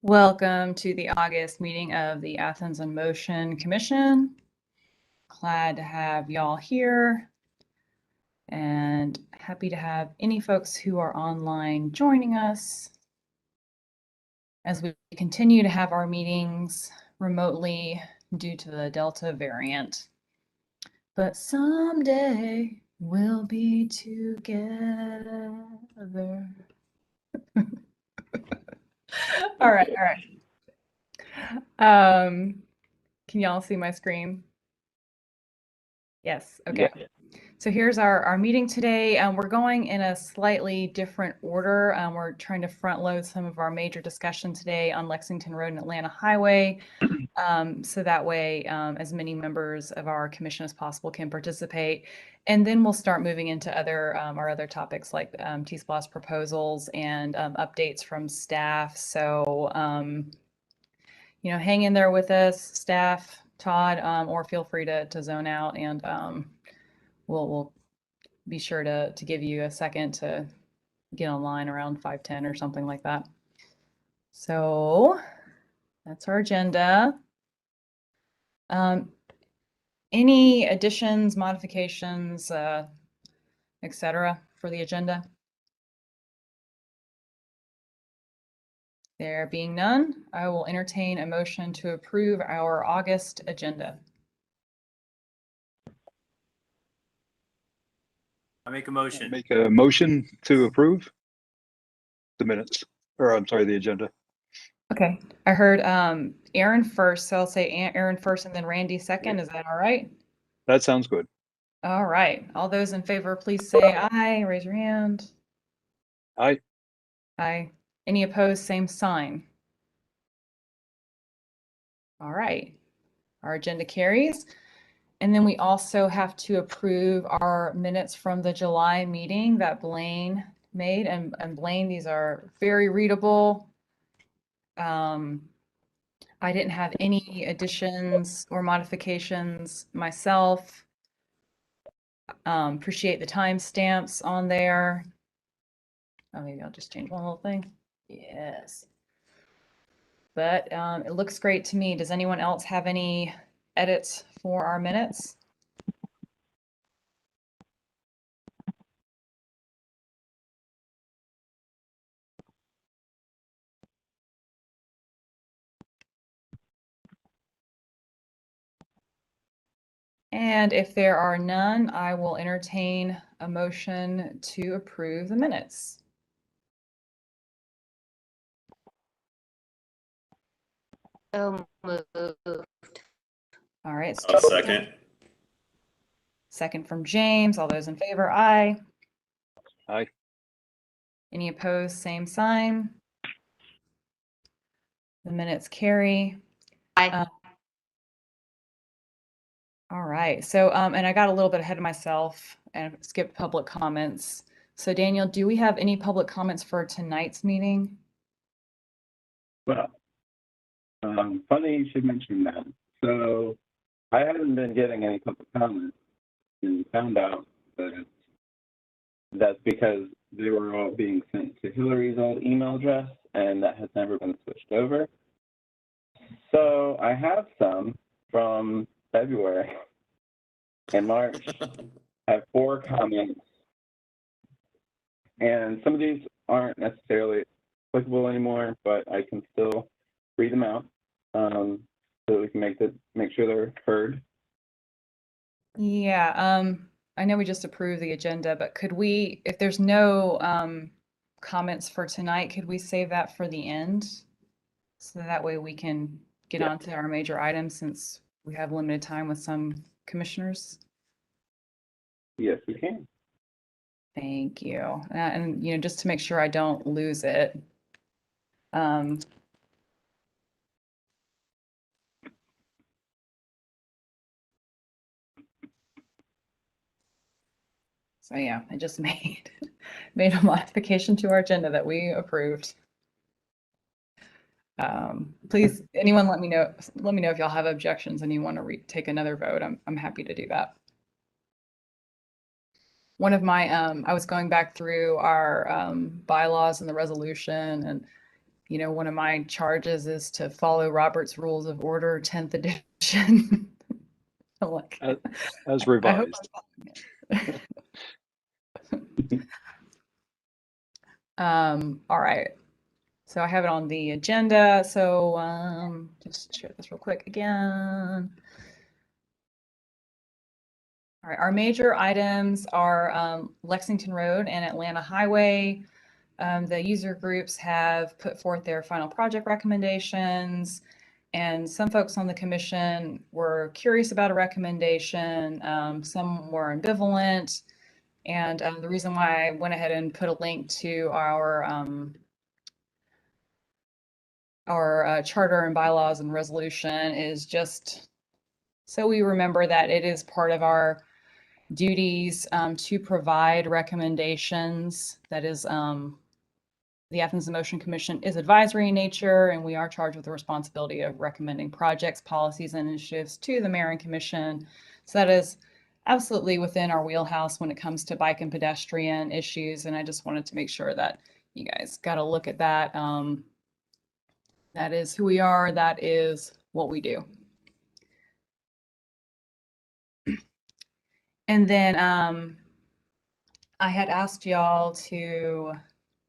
Welcome to the August meeting of the Athens in Motion Commission. Glad to have y'all here and happy to have any folks who are online joining us as we continue to have our meetings remotely due to the Delta variant. But someday we'll be together. All right. Can y'all see my screen? Yes. Okay. Yeah. So here's our meeting today. We're going in a slightly different order. We're trying to front load some of our major discussion today on Lexington Road and Atlanta Highway. So that way, as many members of our commission as possible can participate. And then we'll start moving into our other topics like T-SPLOST proposals and updates from staff. So, hang in there with us, staff, Todd, or feel free to zone out, and we'll be sure to give you a second to get online around 5:10 or something like that. So that's our agenda. Any additions, modifications, etc. for the agenda? There being none, I will entertain a motion to approve our August agenda. I make a motion. Make a motion to approve the minutes, or I'm sorry, the agenda. Okay, I heard Aaron first, so I'll say Aaron first and then Randy second. Is that all right? That sounds good. All right. All those in favor, please say aye. Raise your hand. Aye. Aye. Any opposed, same sign. All right. Our agenda carries. And then we also have to approve our minutes from the July meeting that Blaine made. And Blaine, these are very readable. I didn't have any additions or modifications myself. Appreciate the timestamps on there. Oh, maybe I'll just change one little thing. Yes. But it looks great to me. Does anyone else have any edits for our minutes? And if there are none, I will entertain a motion to approve the minutes. So moved. All right. I'll second. Second from James. All those in favor, aye. Aye. Any opposed, same sign. The minutes carry. Aye. All right. So, and I got a little bit ahead of myself and skipped public comments. So Daniel, do we have any public comments for tonight's meeting? Well, funny you should mention that. So I haven't been getting any public comments and found out that that's because they were all being sent to Hillary's old email address, and that has never been switched over. So I have some from February and March. I have 4 comments, and some of these aren't necessarily applicable anymore, but I can still read them out so that we can make sure they're heard. Yeah, I know we just approved the agenda, but could we, if there's no comments for tonight, could we save that for the end? So that way we can get on to our major items since we have limited time with some commissioners. Yes, we can. Thank you. And just to make sure I don't lose it. So yeah, I just made a modification to our agenda that we approved. Please, anyone, let me know if y'all have objections and you want to take another vote. I'm happy to do that. One of my I was going back through our bylaws and the resolution, and you know, one of my charges is to follow Robert's Rules of Order, 10th edition. I'm like, As I hope revised. I'm following it. All right. So I have it on the agenda. So just share this real quick again. All right, our major items are Lexington Road and Atlanta Highway. The user groups have put forth their final project recommendations, and some folks on the commission were curious about a recommendation. Some were ambivalent. And the reason why I went ahead and put a link to our charter and bylaws and resolution is just so we remember that it is part of our duties to provide recommendations. That is, the Athens in Motion Commission is advisory in nature, and we are charged with the responsibility of recommending projects, policies, and initiatives to the mayor and commission. So that is absolutely within our wheelhouse when it comes to bike and pedestrian issues. And I just wanted to make sure that you guys got a look at that. That is who we are. That is what we do. And then I had asked y'all to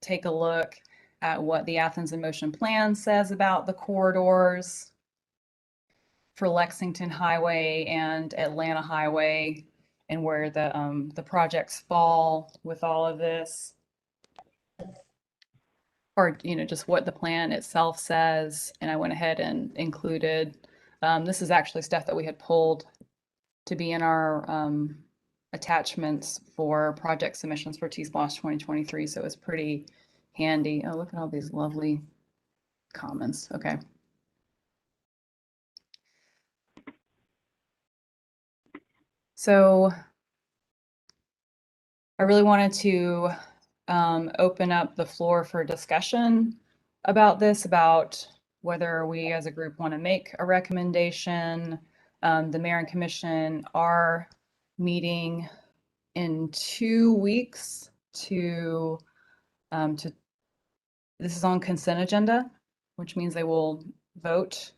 take a look at what the Athens in Motion plan says about the corridors for Lexington Highway and Atlanta Highway and where the projects fall with all of this. Or, you know, just what the plan itself says. And I went ahead and included, this is actually stuff that we had pulled to be in our attachments for project submissions for T-SPLOSH 2023. So it's pretty handy. Oh, look at all these lovely comments. Okay. So I really wanted to open up the floor for discussion about this, about whether we as a group want to make a recommendation. The mayor and commission are meeting in 2 weeks to this is on consent agenda, which means they will vote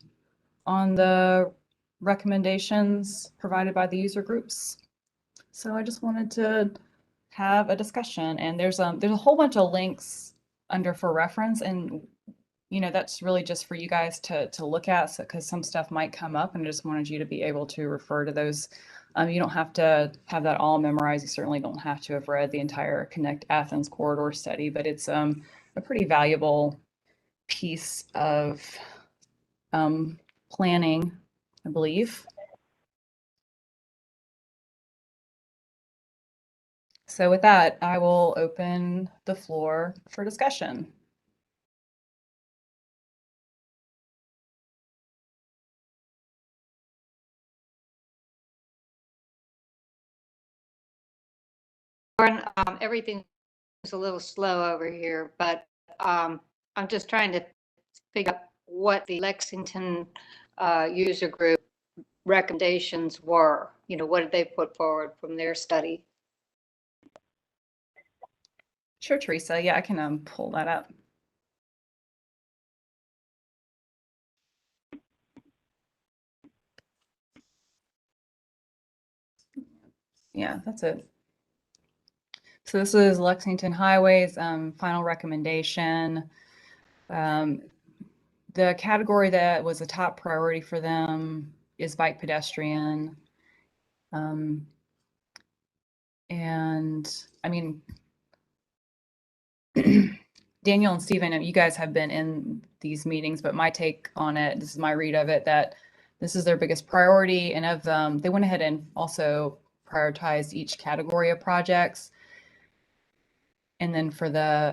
on the recommendations provided by the user groups. So I just wanted to have a discussion, and there's a whole bunch of links under for reference, and you know that's really just for you guys to look at, because some stuff might come up, and I just wanted you to be able to refer to those. You don't have to have that all memorized. You certainly don't have to have read the entire Connect Athens corridor study, but it's a pretty valuable piece of planning, I believe. So with that, I will open the floor for discussion. Lauren, everything's a little slow over here, but I'm just trying to figure out what the Lexington user group recommendations were. You know, what did they put forward from their study? Sure, Teresa. Yeah, I can pull that up. Yeah, that's it. So this is Lexington Highway's final recommendation. The category that was a top priority for them is bike pedestrian. And I mean, Daniel and Stephen, you guys have been in these meetings, but my take on it, this is my read of it, that this is their biggest priority. And of them, they went ahead and also prioritized each category of projects. And then for the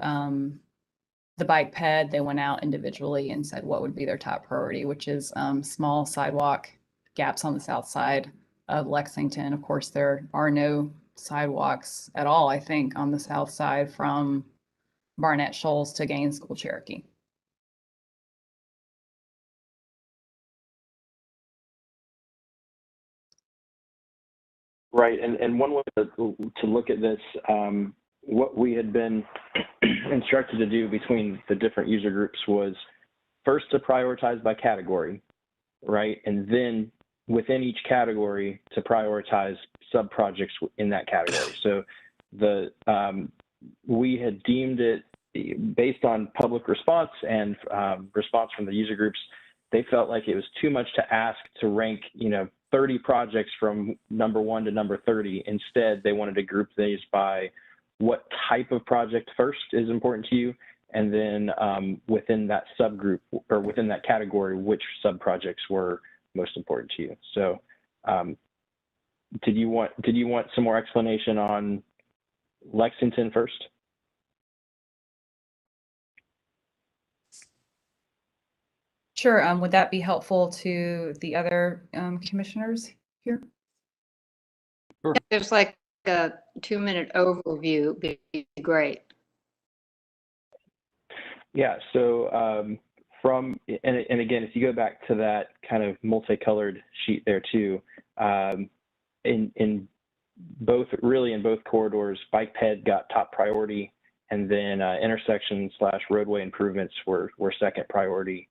bike ped, they went out individually and said what would be their top priority, which is small sidewalk gaps on the south side of Lexington. Of course, there are no sidewalks at all, I think, on the south side from Barnett Shoals to Gaines School Cherokee. Right, and one way to look at this, what we had been instructed to do between the different user groups was first to prioritize by category, right? And then within each category to prioritize sub-projects in that category. So we had deemed it based on public response and response from the user groups. They felt like it was too much to ask to rank, 30 projects from number 1 to number 30. Instead, they wanted to group these by what type of project first is important to you, and then within that subgroup or within that category, which sub-projects were most important to you. So did you want some more explanation on Lexington first? Sure. Would that be helpful to the other commissioners here? There's like a 2-minute overview, be great. Yeah, so and again, if you go back to that kind of multicolored sheet there too, in both corridors, bike ped got top priority, and then intersection / roadway improvements were second priority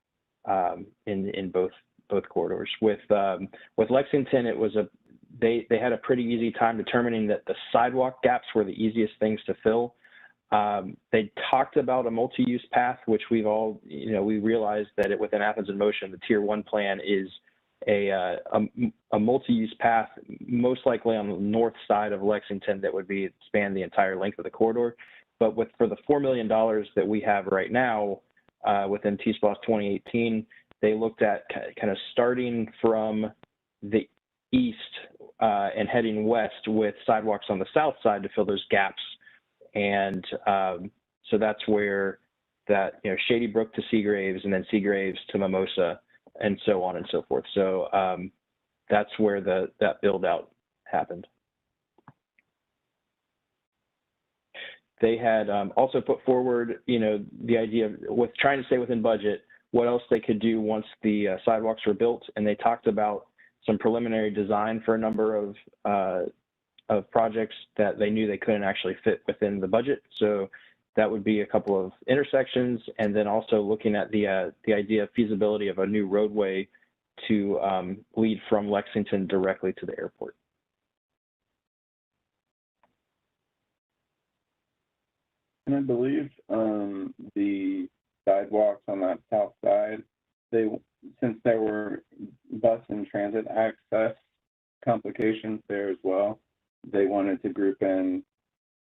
in both corridors. With Lexington, it was they had a pretty easy time determining that the sidewalk gaps were the easiest things to fill. They talked about a multi-use path, which we've all, we realized that within Athens in Motion, the Tier 1 plan is a multi-use path, most likely on the north side of Lexington, that would span the entire length of the corridor. But for the $4 million that we have right now within T-SPLOST 2018, they looked at kind of starting from the east and heading west with sidewalks on the south side to fill those gaps. And so that's where that, Shady Brook to Seagraves, and then Seagraves to Mimosa, and so on and so forth. So that's where that build out happened. They had also put forward, the idea with trying to stay within budget, what else they could do once the sidewalks were built. And they talked about some preliminary design for a number of projects that they knew they couldn't actually fit within the budget. So that would be a couple of intersections, and then also looking at the idea of feasibility of a new roadway to lead from Lexington directly to the airport. And I believe the sidewalks on that south side, since there were bus and transit access complications there as well, they wanted to group in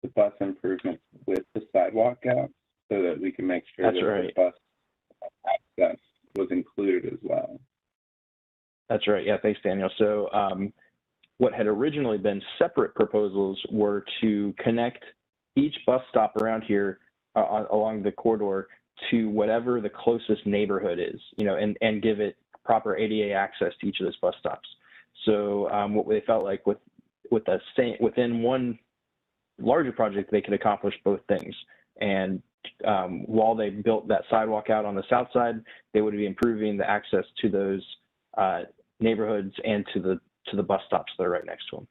the bus improvements with the sidewalk gaps so that we can make sure the bus access was included as well. That's right. Yeah, thanks, Daniel. So what had originally been separate proposals were to connect each bus stop around here along the corridor to whatever the closest neighborhood is, and give it proper ADA access to each of those bus stops. So what they felt like within one larger project, they could accomplish both things. And while they built that sidewalk out on the south side, they would be improving the access to those neighborhoods and to the bus stops that are right next to them.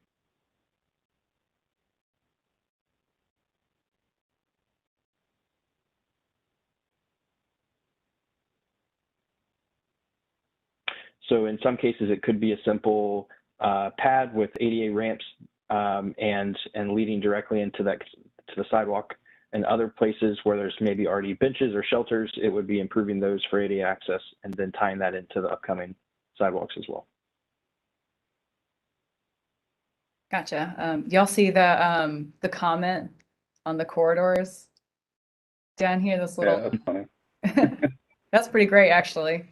So in some cases, it could be a simple pad with ADA ramps and leading directly into the sidewalk. And other places where there's maybe already benches or shelters, it would be improving those for ADA access and then tying that into the upcoming sidewalks as well. Gotcha. Y'all see the comment on the corridors down here? This little. Yeah, that's funny. That's pretty great, actually.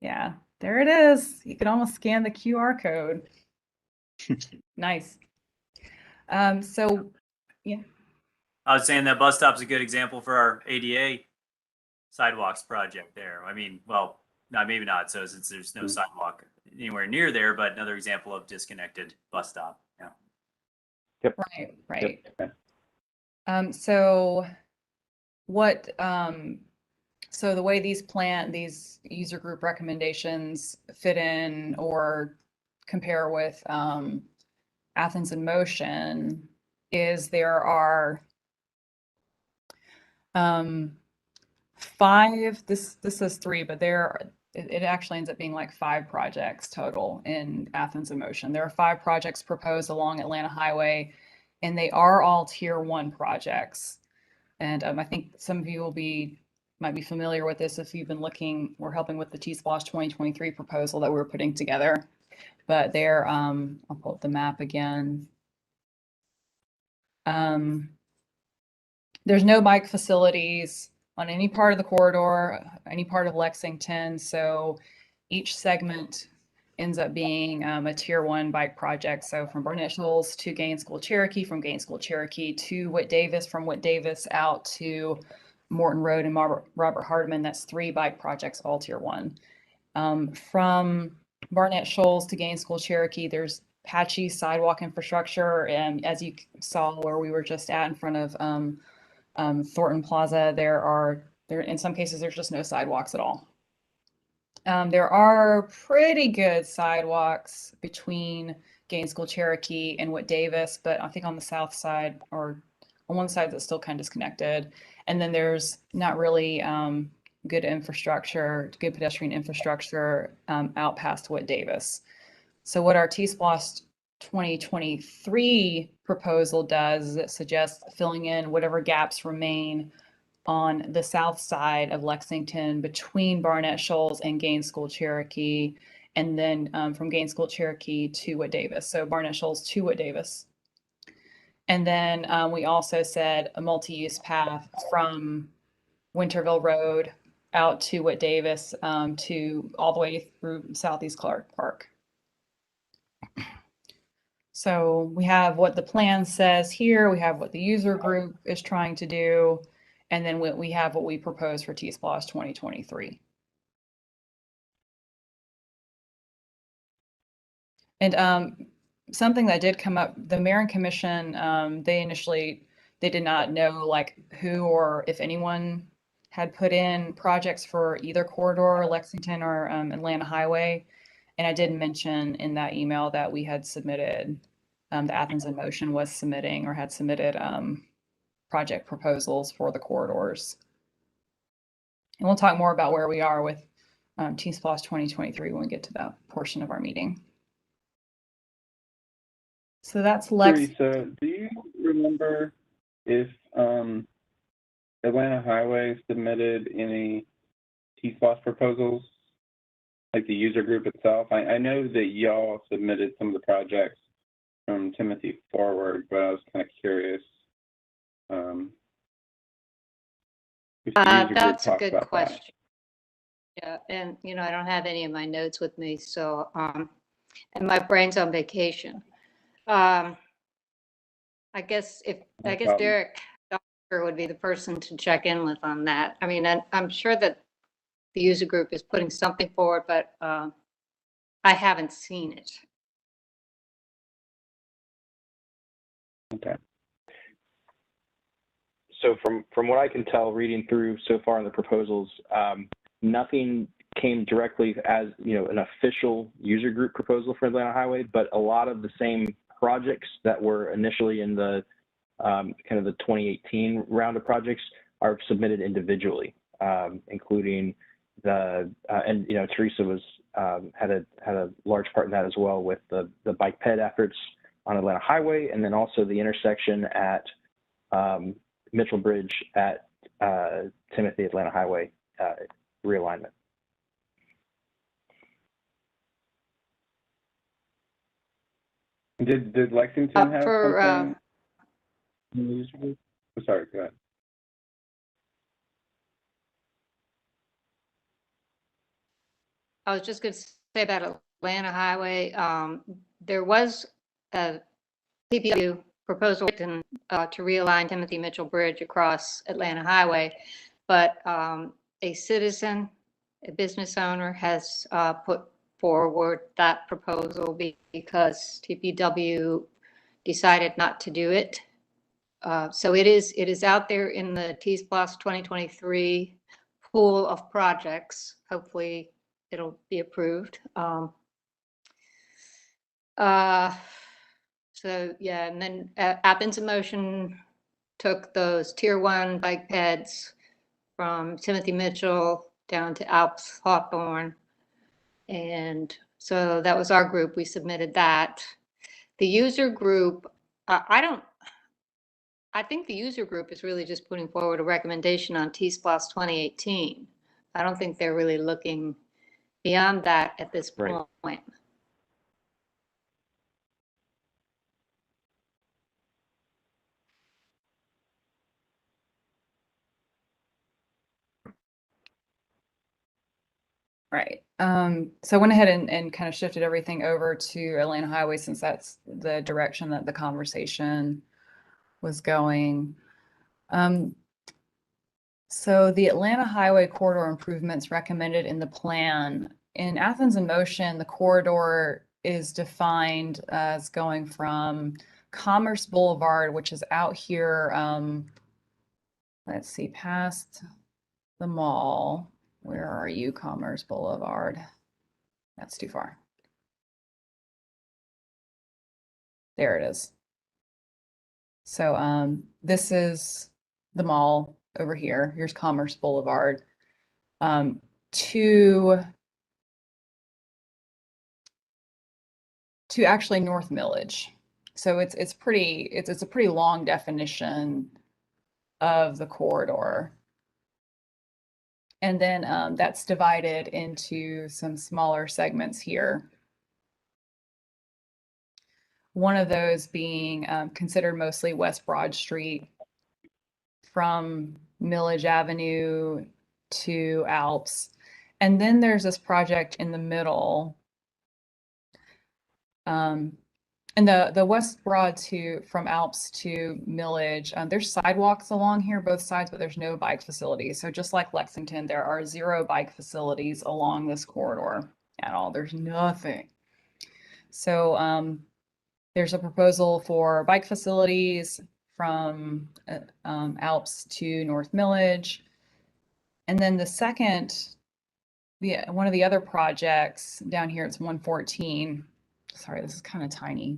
Yeah, there it is. You can almost scan the QR code. Nice. So, yeah. I was saying that bus stop's a good example for our ADA sidewalks project there. I mean, well, no, maybe not. So since there's no sidewalk anywhere near there, but another example of disconnected bus stop. Yeah. Yep. Right. Yep. So what? So the way these user group recommendations fit in or compare with Athens in Motion is there are five, this says three, but it actually ends up being like 5 projects total in Athens in Motion. There are 5 projects proposed along Atlanta Highway, and they are all tier 1 projects. And I think some of you might be familiar with this if you've been looking, we're helping with the T-Splosh 2023 proposal that we're putting together. But there, I'll pull up the map again. There's no bike facilities on any part of the corridor, any part of Lexington. So each segment ends up being a tier 1 bike project. So from Barnett Shoals to Gainesville Cherokee, from Gainesville Cherokee to Whit Davis, from Whit Davis out to Morton Road and Robert Hardman. That's 3 bike projects, all tier 1. From Barnett Shoals to Gainesville Cherokee, there's patchy sidewalk infrastructure. And as you saw where we were just at in front of Thornton Plaza, there in some cases, there's just no sidewalks at all. There are pretty good sidewalks between Gainesville Cherokee and Whit Davis, but I think on the south side or on one side that's still kind of disconnected. And then there's not really good pedestrian infrastructure out past Whit Davis. So what our T-Splosh 2023 proposal does is it suggests filling in whatever gaps remain on the south side of Lexington between Barnett Shoals and Gainesville Cherokee, and then from Gainesville Cherokee to Whit Davis. So Barnett Shoals to Whit Davis. And then we also said a multi-use path from Winterville Road out to Whit Davis to all the way through Southeast Clarke Park. So we have what the plan says here, we have what the user group is trying to do, and then we have what we propose for T-Splosh 2023. And something that did come up, the Mayor and Commission, they did not know like who or if anyone had put in projects for either corridor, Lexington or Atlanta Highway. And I did mention in that email that we had submitted, the Athens in Motion was submitting or had submitted project proposals for the corridors. And we'll talk more about where we are with T-Splosh 2023 when we get to that portion of our meeting. So that's Teresa, do you remember if Atlanta Highway submitted any T-Splosh proposals, like the user group itself? I know that y'all submitted some of the projects from Timothy Forward, but I was kind of curious. That's a good question. Yeah, and I don't have any of my notes with me, so and my brain's on vacation. I guess Derek Doctor would be the person to check in with on that. I mean, I'm sure that the user group is putting something forward, but I haven't seen it. Okay. So from what I can tell, reading through so far in the proposals, nothing came directly as an official user group proposal for Atlanta Highway, but a lot of the same projects that were initially in the kind of the 2018 round of projects are submitted individually, including and Teresa was had a large part in that as well with the bike ped efforts on Atlanta Highway, and then also the intersection at Mitchell Bridge at Timothy Atlanta Highway realignment. Did Lexington have something? Oh, sorry, go ahead. I was just going to say about Atlanta Highway. There was a TPW proposal to realign Timothy Mitchell Bridge across Atlanta Highway, but a citizen, a business owner, has put forward that proposal because TPW decided not to do it. So it is out there in the T-Splosh 2023 pool of projects. Hopefully it'll be approved. So, yeah, and then Athens in Motion took those tier 1 bike pads from Timothy Mitchell down to Alps Hawthorne. And so that was our group. We submitted that. The user group, I think the user group is really just putting forward a recommendation on T-SPLOS 2018. I don't think they're really looking beyond that at this Right. point. Right. So I went ahead and kind of shifted everything over to Atlanta Highway since that's the direction that the conversation was going. So the Atlanta Highway corridor improvements recommended in the plan. In Athens in Motion, the corridor is defined as going from Commerce Boulevard, which is out here, let's see, past the mall. Where are you, Commerce Boulevard? That's too far. There it is. So this is the mall over here. Here's Commerce Boulevard. To actually North Millage. So it's a pretty long definition of the corridor. And then that's divided into some smaller segments here. One of those being considered mostly West Broad Street from Millage Avenue to Alps. And then there's this project in the middle. And the West Broad from Alps to Millage, there's sidewalks along here, both sides, but there's no bike facilities. So just like Lexington, there are 0 bike facilities along this corridor at all. There's nothing. So there's a proposal for bike facilities from Alps to North Millage. And then the second, one of the other projects down here, it's 114. Sorry, this is kind of tiny.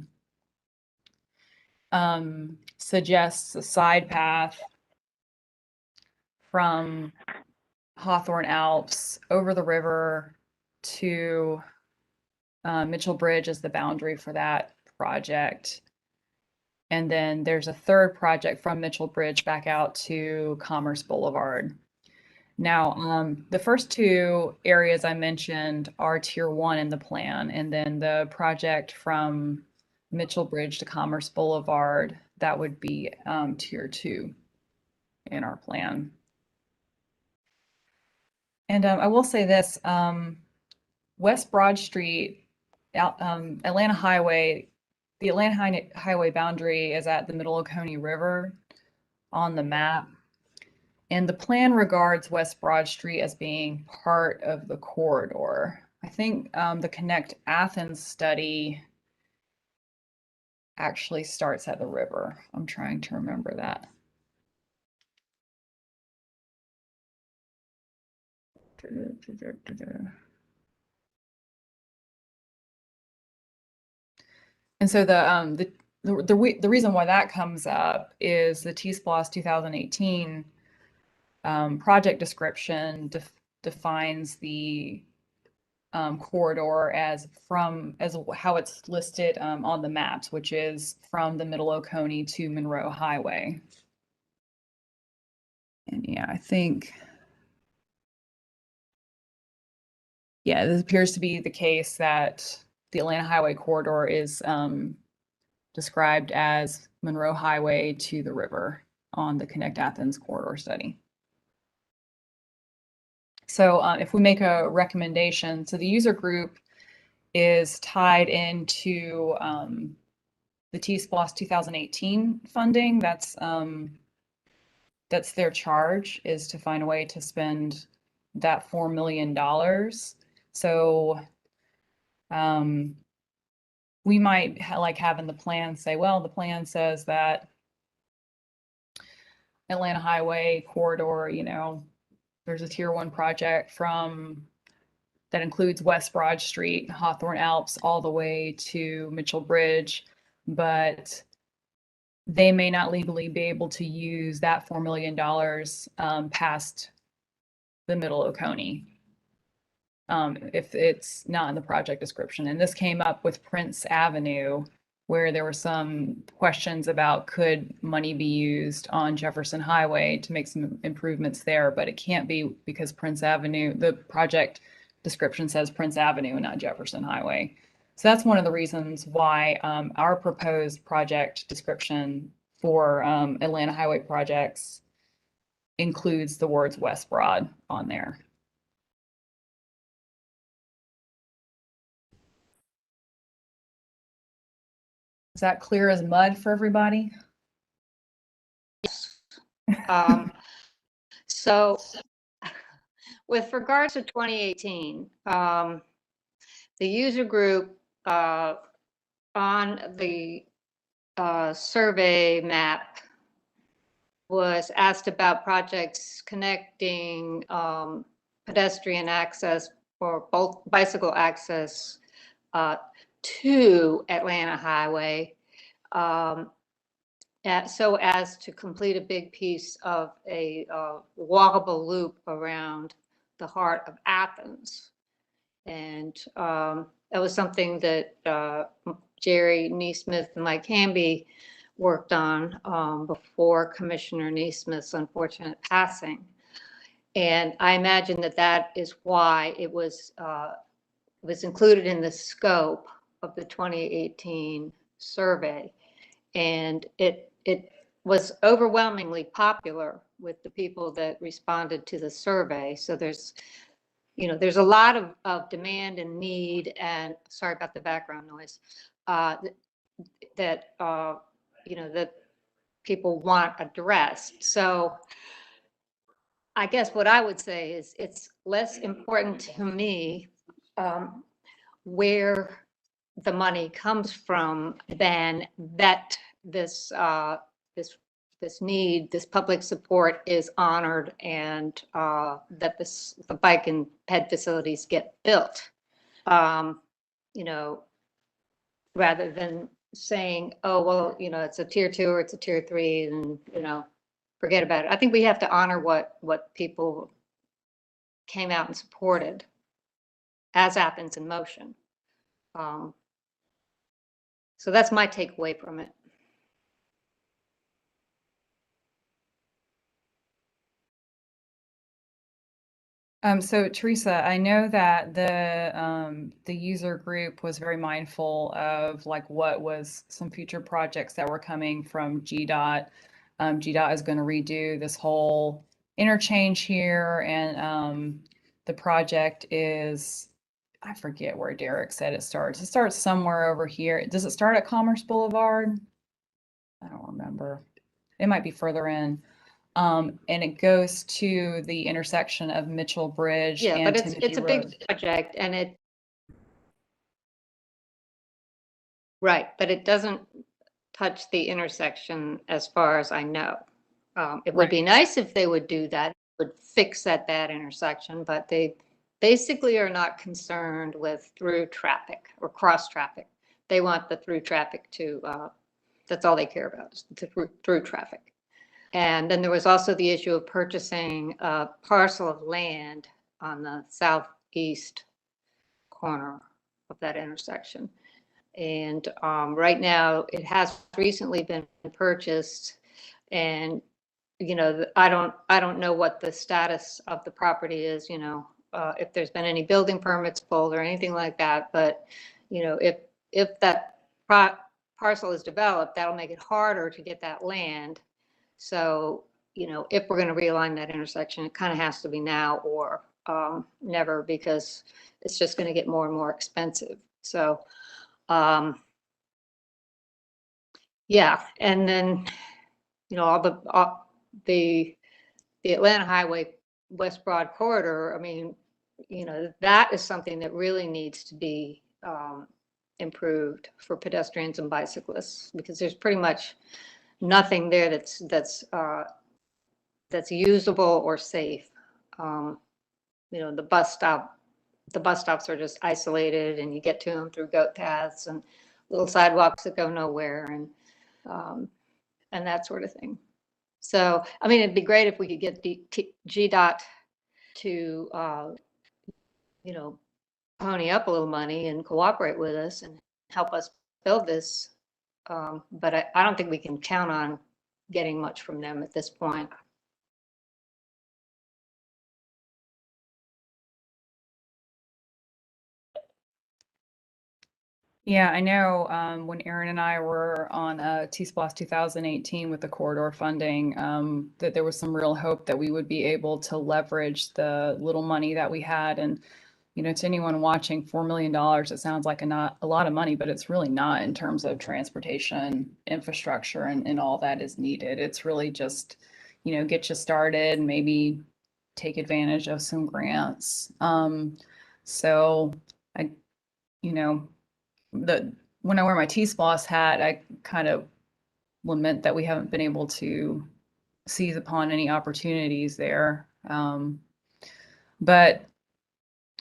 Suggests a side path from Hawthorne Alps over the river to Mitchell Bridge as the boundary for that project. And then there's a third project from Mitchell Bridge back out to Commerce Boulevard. Now, the first 2 areas I mentioned are tier 1 in the plan, and then the project from Mitchell Bridge to Commerce Boulevard, that would be tier 2 in our plan. And I will say this, West Broad Street, Atlanta Highway, the Atlanta Highway boundary is at the middle of Oconee River on the map. And the plan regards West Broad Street as being part of the corridor. I think the Connect Athens study actually starts at the river. I'm trying to remember that. And so the reason why that comes up is the T-SPLOS 2018 project description defines the corridor as how it's listed on the maps, which is from the middle Oconee to Monroe Highway. And yeah, I think, yeah, this appears to be the case that the Atlanta Highway corridor is described as Monroe Highway to the river on the Connect Athens corridor study. So if we make a recommendation, so the user group is tied into the T-SPLOS 2018 funding. That's their charge, is to find a way to spend that $4 million. So we might have in the plan say, well, the plan says that Atlanta Highway corridor, there's a tier 1 project that includes West Broad Street, Hawthorne Alps, all the way to Mitchell Bridge. but they may not legally be able to use that $4 million past the middle of Oconee if it's not in the project description. And this came up with Prince Avenue, where there were some questions about could money be used on Jefferson Highway to make some improvements there, but it can't be because Prince Avenue, the project description says Prince Avenue and not Jefferson Highway. So that's one of the reasons why our proposed project description for Atlanta Highway projects includes the words West Broad on there. Is that clear as mud for everybody? So with regards to 2018, the user group on the survey map was asked about projects connecting pedestrian access or both bicycle access to Atlanta Highway, so as to complete a big piece of a walkable loop around the heart of Athens. And that was something that Jerry Neesmith and Mike Hamby worked on before Commissioner Neesmith's unfortunate passing. And I imagine that that is why it was included in the scope of the 2018 survey. And it was overwhelmingly popular with the people that responded to the survey. So there's a lot of demand and need, and sorry about the background noise, that people want addressed. So I guess what I would say is it's less important to me where the money comes from than that this public support is honored, and that the bike and ped facilities get built. Rather than saying, oh, well, it's a tier 2 or it's a tier 3 and, forget about it. I think we have to honor what people came out and supported as Athens in Motion. So that's my takeaway from it. So Teresa, I know that the user group was very mindful of like what was some future projects that were coming from GDOT. GDOT is going to redo this whole interchange here, and the project is, I forget where Derek said it starts. It starts somewhere over here. Does it start at Commerce Boulevard? I don't remember. It might be further in. And it goes to the intersection of Mitchell Bridge Yeah, and but Timothy it's a Road. big project, and but it doesn't touch the intersection as far as I know. It would be nice if they would do that, would fix that bad intersection, but they basically are not concerned with through traffic or cross traffic. They want the through traffic to, that's all they care about, is the through traffic. And then there was also the issue of purchasing a parcel of land on the southeast corner of that intersection. And right now it has recently been purchased, and I don't know what the status of the property is, if there's been any building permits pulled or anything like that. But if that parcel is developed, that'll make it harder to get that land. So if we're going to realign that intersection, it kind of has to be now or never, because it's just going to get more and more expensive. So yeah, and then all the Atlanta Highway West Broad corridor. I mean, that is something that really needs to be improved for pedestrians and bicyclists, because there's pretty much nothing there that's usable or safe. The bus stops are just isolated, and you get to them through goat paths and little sidewalks that go nowhere and that sort of thing. So, I mean, it'd be great if we could get GDOT to, you know, pony up a little money and cooperate with us and help us build this. But I don't think we can count on getting much from them at this point. Yeah, I know when Aaron and I were on T-SPLOST 2018 with the corridor funding, that there was some real hope that we would be able to leverage the little money that we had. And, you know, to anyone watching, $4 million, it sounds like not a lot of money, but it's really not in terms of transportation infrastructure and all that is needed. It's really just, you know, get you started, maybe take advantage of some grants. So I, you know, when I wear my T-SPLOST hat, I kind of lament that we haven't been able to seize upon any opportunities there. But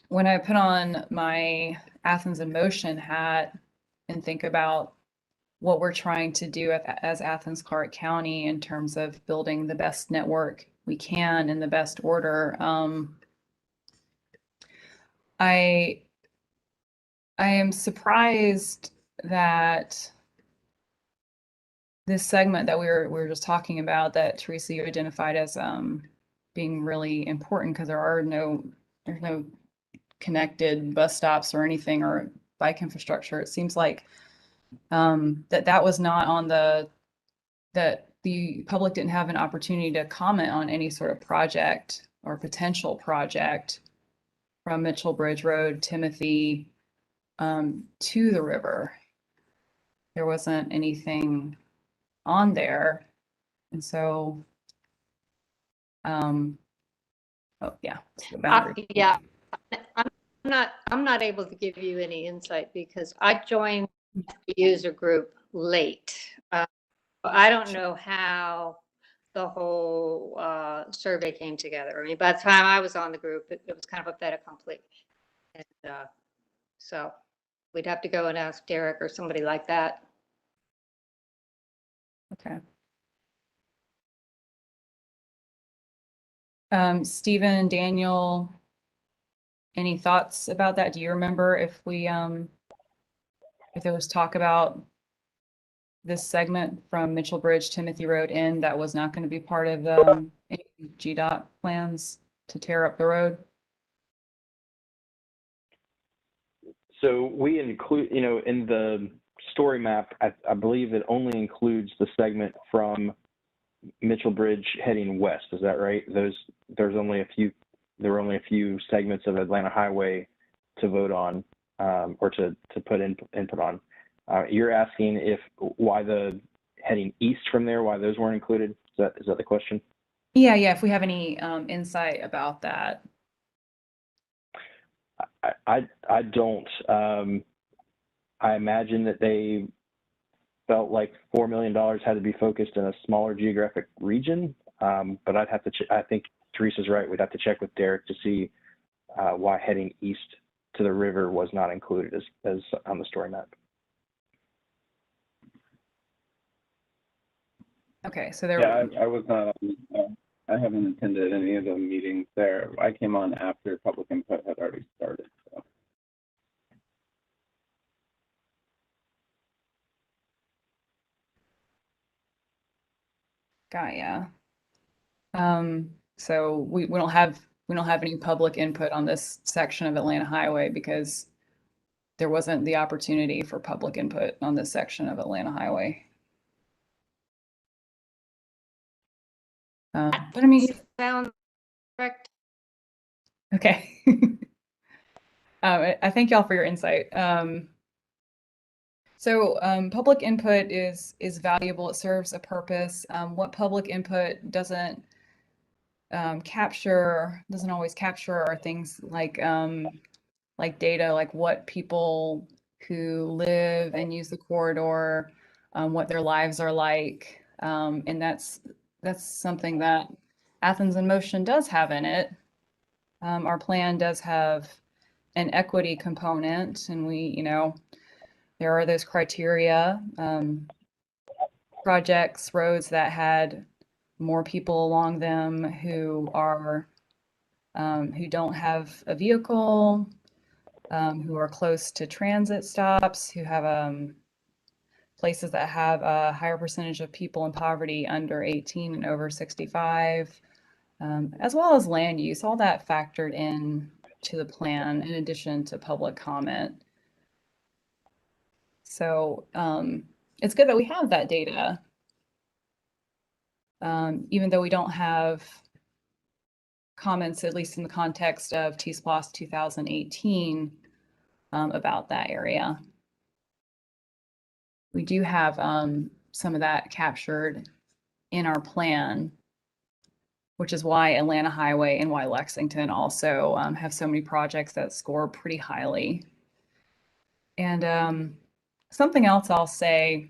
when I put on my Athens in Motion hat and think about what we're trying to do as Athens-Clarke County in terms of building the best network we can in the best order, I am surprised that this segment that we were just talking about, that Teresa, you identified as being really important because there's no connected bus stops or anything or bike infrastructure. It seems like that was not on that the public didn't have an opportunity to comment on any sort of project or potential project from Mitchell Bridge Road, Timothy, to the river. There wasn't anything on there. And so, oh yeah, Yeah, I'm not able to give you any insight because I joined the user group late. I don't know how the whole survey came together. I mean, by the time I was on the group, it was kind of a fait accompli. And so we'd have to go and ask Derek or somebody like that. Okay. Stephen and Daniel, any thoughts about that? Do you remember if there was talk about this segment from Mitchell Bridge, Timothy Road in that was not going to be part of the GDOT plans to tear up the road? So we include, you know, in the story map, I believe it only includes the segment from Mitchell Bridge heading west. Is that right? There were only a few segments of Atlanta Highway to vote on, or to put input on. You're asking why the heading east from there, why those weren't included? Is that the question? Yeah. If we have any insight about that. I don't. I imagine that they felt like $4 million had to be focused in a smaller geographic region, but I'd have to. I think Teresa's right. We'd have to check with Derek to see why heading east to the river was not included as on the story map. Okay, so there. Yeah, I was not. I haven't attended any of the meetings there. I came on after public input had already started. So. Got ya. So we don't have any public input on this section of Atlanta Highway because there wasn't the opportunity for public input on this section of Atlanta Highway. But I mean, Sounds correct. okay. I thank y'all for your insight. So public input is valuable. It serves a purpose. What public input doesn't always capture are things like data, like what people who live and use the corridor, what their lives are like, and that's something that Athens in Motion does have in it. Our plan does have an equity component, and we, there are those criteria, projects, roads that had more people along them who are who don't have a vehicle, who are close to transit stops, who have places that have a higher percentage of people in poverty under 18 and over 65, as well as land use, all that factored in to the plan in addition to public comment. So it's good that we have that data, even though we don't have comments, at least in the context of T-SPLOST 2018, about that area. We do have some of that captured in our plan, which is why Atlanta Highway and why Lexington also have so many projects that score pretty highly. And something else I'll say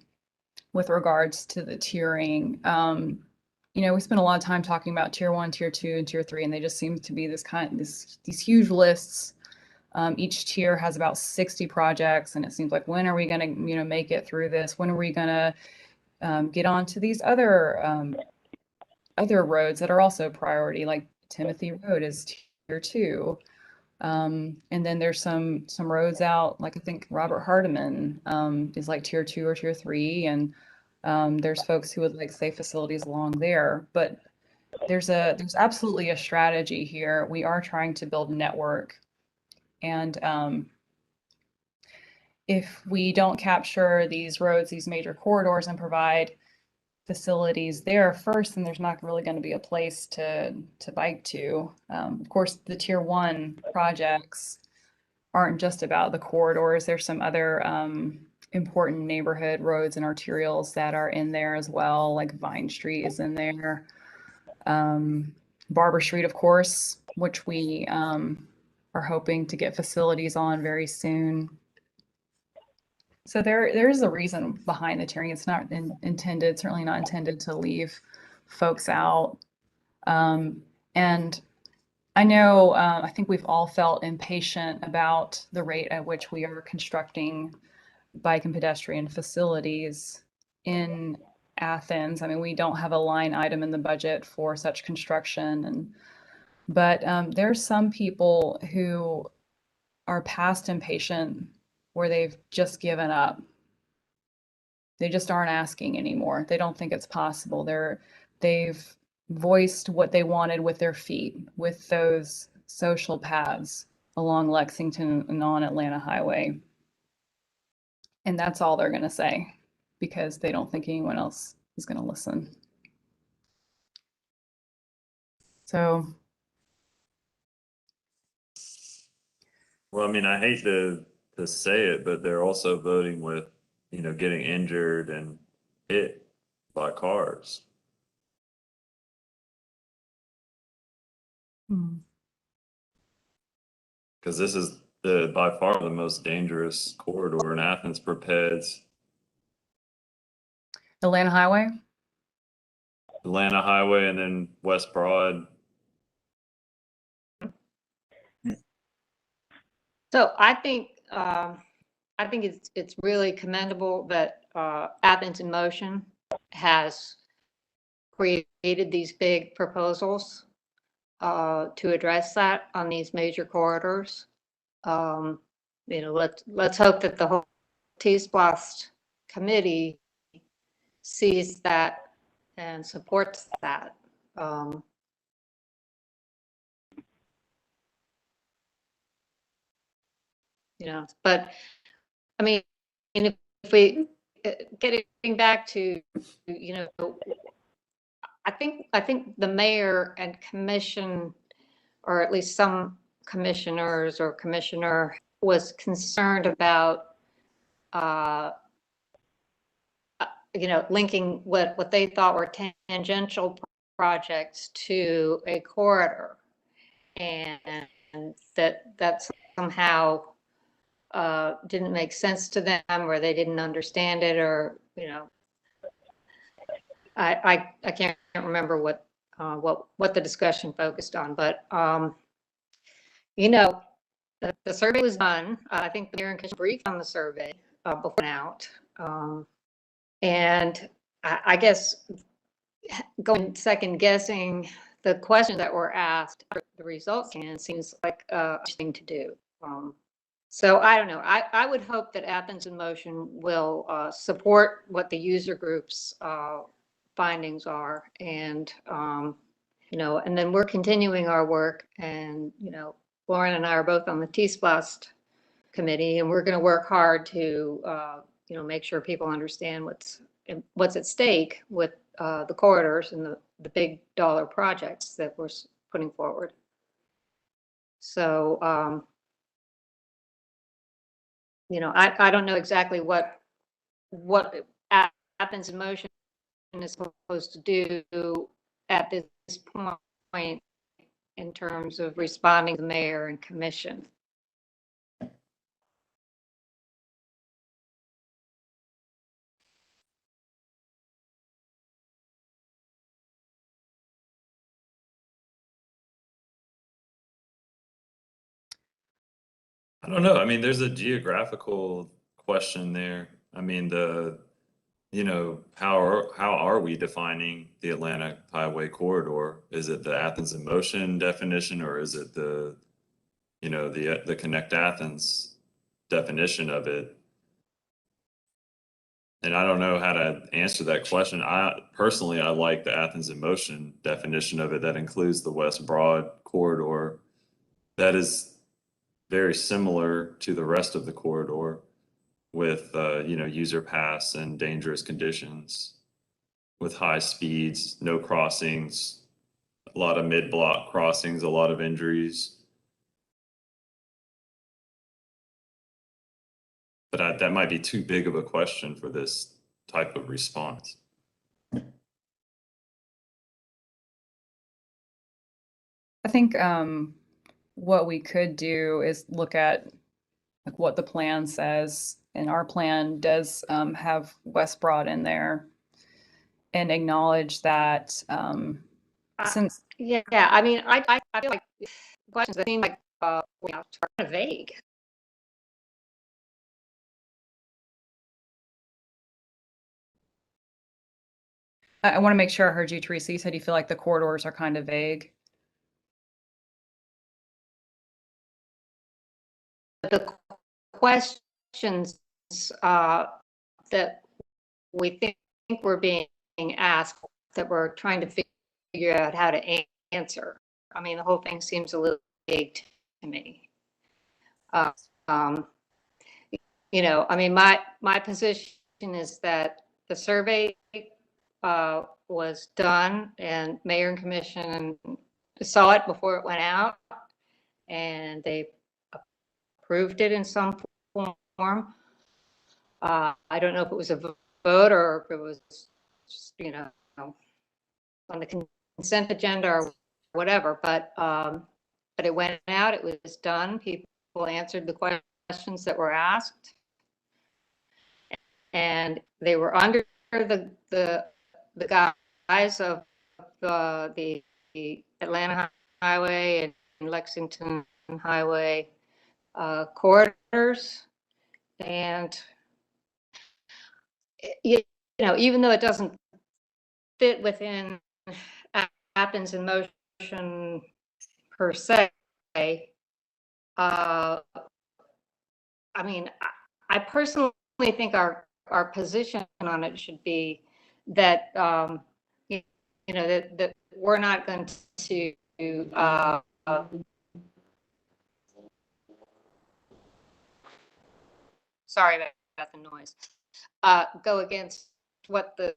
with regards to the tiering, you know, we spent a lot of time talking about tier 1, tier 2, and tier 3, and they just seem to be these huge lists. Each tier has about 60 projects, and it seems like, when are we going to, you know, make it through this? When are we going to get on to these other roads that are also priority, like Timothy Road is tier 2. And then there's some roads out, like I think Robert Hardiman is like tier 2 or tier 3, and there's folks who would like safe facilities along there. But there's absolutely a strategy here. We are trying to build a network, and if we don't capture these roads, these major corridors, and provide facilities there first, then there's not really going to be a place to bike to. Of course, the tier 1 projects aren't just about the corridors. There's some other important neighborhood roads and arterials that are in there as well, like Vine Street is in there. Barber Street, of course, which we are hoping to get facilities on very soon. So there's a reason behind the tiering. It's not intended, certainly not intended to leave folks out. And I know, I think we've all felt impatient about the rate at which we are constructing bike and pedestrian facilities in Athens. I mean, we don't have a line item in the budget for such construction, but there's some people who are past impatient where they've just given up. They just aren't asking anymore. They don't think it's possible. They've voiced what they wanted with their feet, with those social paths along Lexington and on Atlanta Highway. And that's all they're going to say, because they don't think anyone else is going to listen. So. Well, I mean, I hate to say it, but they're also voting with, you know, getting injured and hit by cars. Because this is by far the most dangerous corridor in Athens for peds. Atlanta Highway? Atlanta Highway and then West Broad. So I think it's really commendable that Athens in Motion has created these big proposals to address that on these major corridors. You know, let's hope that the whole T-SPLOST committee sees that and supports that. You know, but I mean, if we getting back to, you know, I think the mayor and commission, or at least some commissioners or commissioner, was concerned about, you know, linking what they thought were tangential projects to a corridor, and that somehow didn't make sense to them, or they didn't understand it, or, you know, I can't remember what the discussion focused on, but you know, the survey was done. I think the mayor and commission briefed on the survey, before out. And I guess going second guessing the questions that were asked, the results can seems like a thing to do. So I don't know. I would hope that Athens in Motion will support what the user group's findings are, and and then we're continuing our work. And Lauren and I are both on the T-Splost committee, and we're going to work hard to make sure people understand what's at stake with the corridors and the big dollar projects that we're putting forward. So I don't know exactly what Athens in Motion is supposed to do at this point in terms of responding to the mayor and commission. I don't know. I mean, there's a geographical question there. I mean, how are we defining the Atlantic Highway Corridor? Is it the Athens in Motion definition, or is it the Connect Athens definition of it? And I don't know how to answer that question. I like the Athens in Motion definition of it that includes the West Broad corridor. That is very similar to the rest of the corridor with, user pass and dangerous conditions, with high speeds, no crossings, a lot of mid-block crossings, a lot of injuries. But that might be too big of a question for this type of response. I think what we could do is look at like what the plan says, and our plan does have West Broad in there, and acknowledge that since yeah, I mean, I feel like questions that seem like are kind of vague. I want to make sure I heard you, Teresa. You said you feel like the corridors are kind of vague. The questions that we think were being asked, that we're trying to figure out how to answer. I mean, the whole thing seems a little vague to me. I mean, my position is that the survey was done, and mayor and commission saw it before it went out, and they approved it in some form. I don't know if it was a vote or if it was just, on the consent agenda or whatever, but it went out, it was done. People answered the questions that were asked, and they were under the guise of the Atlanta Highway and Lexington Highway corridors. And even though it doesn't fit within Athens in Motion per se, I mean, I personally think our position on it should be that that we're not going to sorry about the noise, go against what the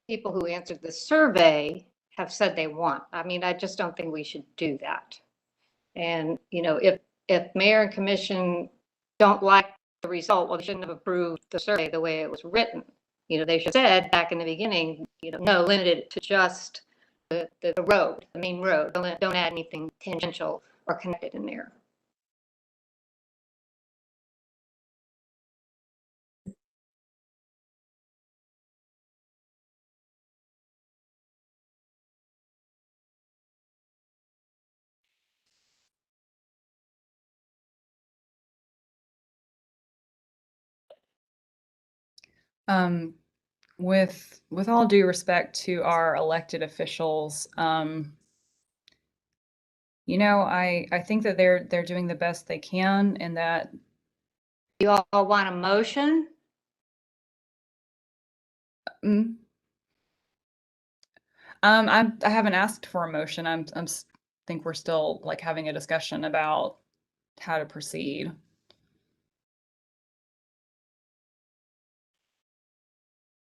people who answered the survey have said they want. I mean, I just don't think we should do that. And if mayor and commission don't like the result, well, they shouldn't have approved the survey the way it was written. They should have said back in the beginning, no, limited it to just the road, the main road. Don't add anything tangential or connected in there. With all due respect to our elected officials, you know, I think that they're doing the best they can, and that You all want a motion? mm, I haven't asked for a motion. Think we're still like having a discussion about how to proceed.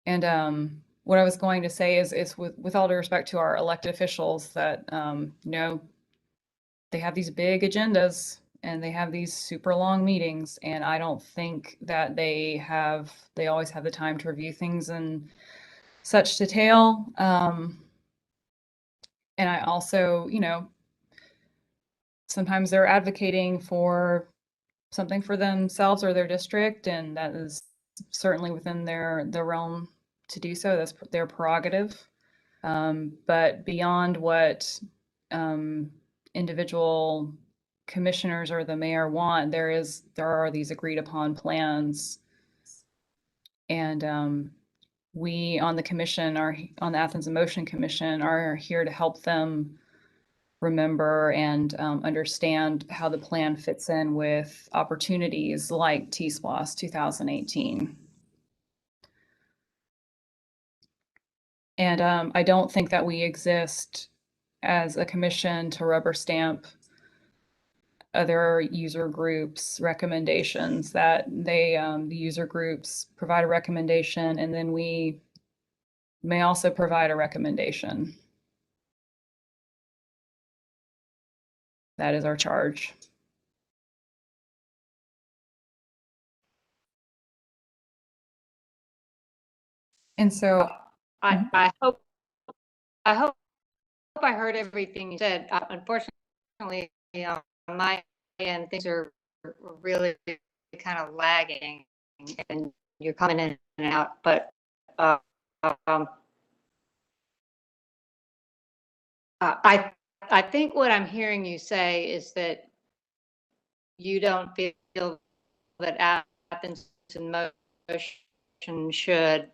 And what I was going to say is with all due respect to our elected officials that you know, they have these big agendas and they have these super long meetings, and I don't think that they always have the time to review things in such detail. And I also, you know, sometimes they're advocating for something for themselves or their district, and that is certainly within their realm to do so. That's their prerogative. But beyond what individual commissioners or the mayor want, there are these agreed upon plans, and we on the commission are on the Athens in Motion Commission are here to help them remember and understand how the plan fits in with opportunities like T-SPLOS 2018. And I don't think that we exist as a commission to rubber stamp other user groups' recommendations. That the user groups provide a recommendation, and then we may also provide a recommendation. That is our charge. And so I hope I heard everything you said. Unfortunately, on my end, things are really kind of lagging, and you're coming in and out. But I think what I'm hearing you say is that you don't feel that Athens in Motion should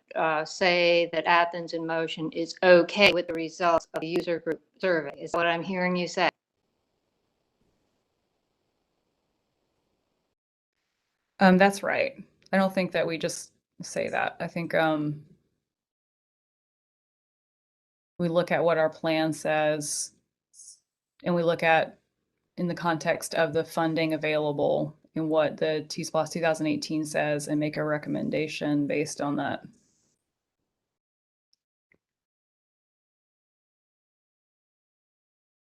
say that Athens in Motion is okay with the results of the user group survey. Is what I'm hearing you say. that's right. I don't think that we just say that. I think we look at what our plan says, and we look at in the context of the funding available and what the T-SPLOS 2018 says, and make a recommendation based on that.